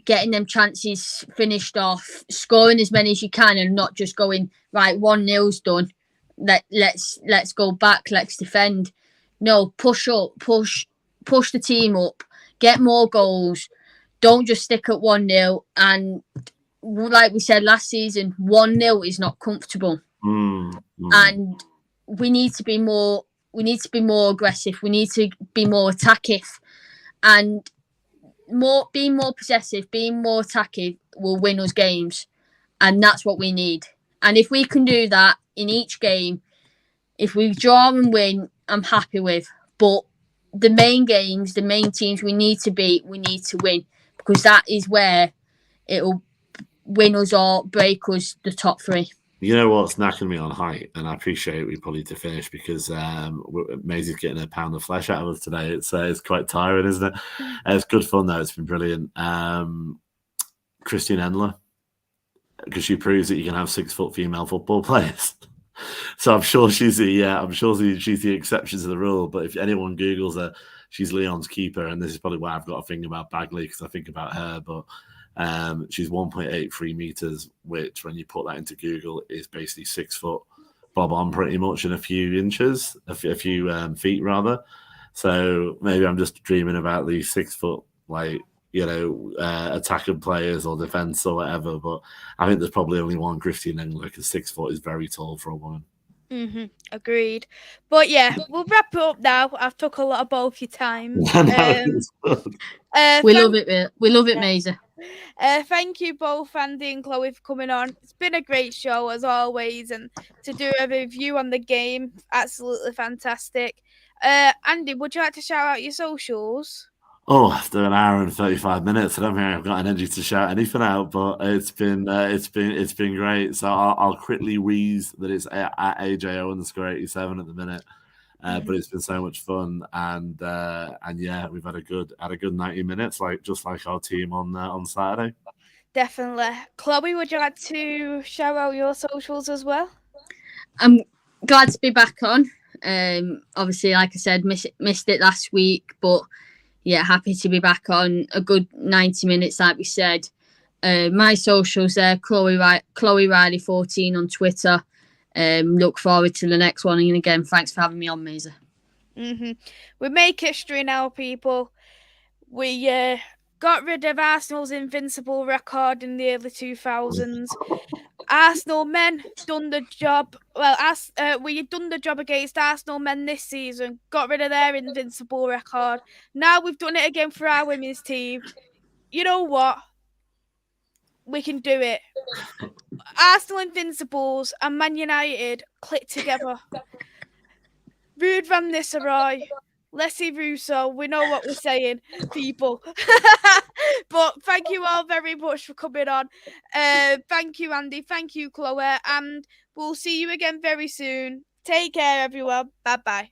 getting them chances finished off, scoring as many as you can, and not just going, right, 1-0's done, let's go back, let's defend. No, push the team up, get more goals. Don't just stick at 1-0. And like we said last season, 1-0 is not comfortable. And we need to be more aggressive. We need to be more attacking, and being more possessive, being more attacking will win us games. And that's what we need. And if we can do that in each game, if we draw and win, I'm happy with. But the main games, the main teams we need to win, because that is where it'll win us or break us the top three. You know what's knacking me on height, and I appreciate we probably need to finish, because Maisy's getting a pound of flesh out of us today. It's quite tiring, isn't it? It's good fun though. It's been brilliant. Christian Endler, because she proves that you can have 6-foot female football players. So I'm sure she's the exception to the rule. But if anyone Googles her, she's Lyon's keeper, and this is probably why I've got a thing about Bagley, because I think about her. But she's 1.83 meters, which, when you put that into Google, is basically 6 foot bob on, pretty much, in a few inches, a few feet rather. So maybe I'm just dreaming about these 6 foot, attacking players or defense or whatever. But I think there's probably only one Christian Engler, because 6 foot is very tall for a woman. Agreed. But yeah, we'll wrap it up now. I've took a lot of both your time. We love it. We love it, Maisy. Thank you both, Andy and Chloe, for coming on. It's been a great show as always, and to do a review on the game, absolutely fantastic. Andy, would you like to shout out your socials? Oh, after an hour and 35 minutes, I don't think I've got energy to shout anything out, but it's been great. So I'll quickly wheeze that it's at AJO_87 at the minute. But it's been so much fun, and yeah, we've had a good 90 minutes, just like our team on Saturday. Definitely. Chloe, would you like to shout out your socials as well? I'm glad to be back on. Obviously, like I said, missed it last week, but yeah, happy to be back on. A good 90 minutes, like we said. My socials there, Chloe Riley 14 on Twitter. Look forward to the next one, and again, thanks for having me on, Maisy. We make history now, people. We got rid of Arsenal's invincible record in the early 2000s. Arsenal men done the job. Well, we done the job against Arsenal men this season. Got rid of their invincible record. Now we've done it again for our women's team. You know what? We can do it. Arsenal Invincibles and Man United click together. Ruud van Nistelrooy, Leslie Russo, we know what we're saying, people. But thank you all very much for coming on. Thank you, Andy. Thank you, Chloe. And we'll see you again very soon. Take care, everyone. Bye-bye.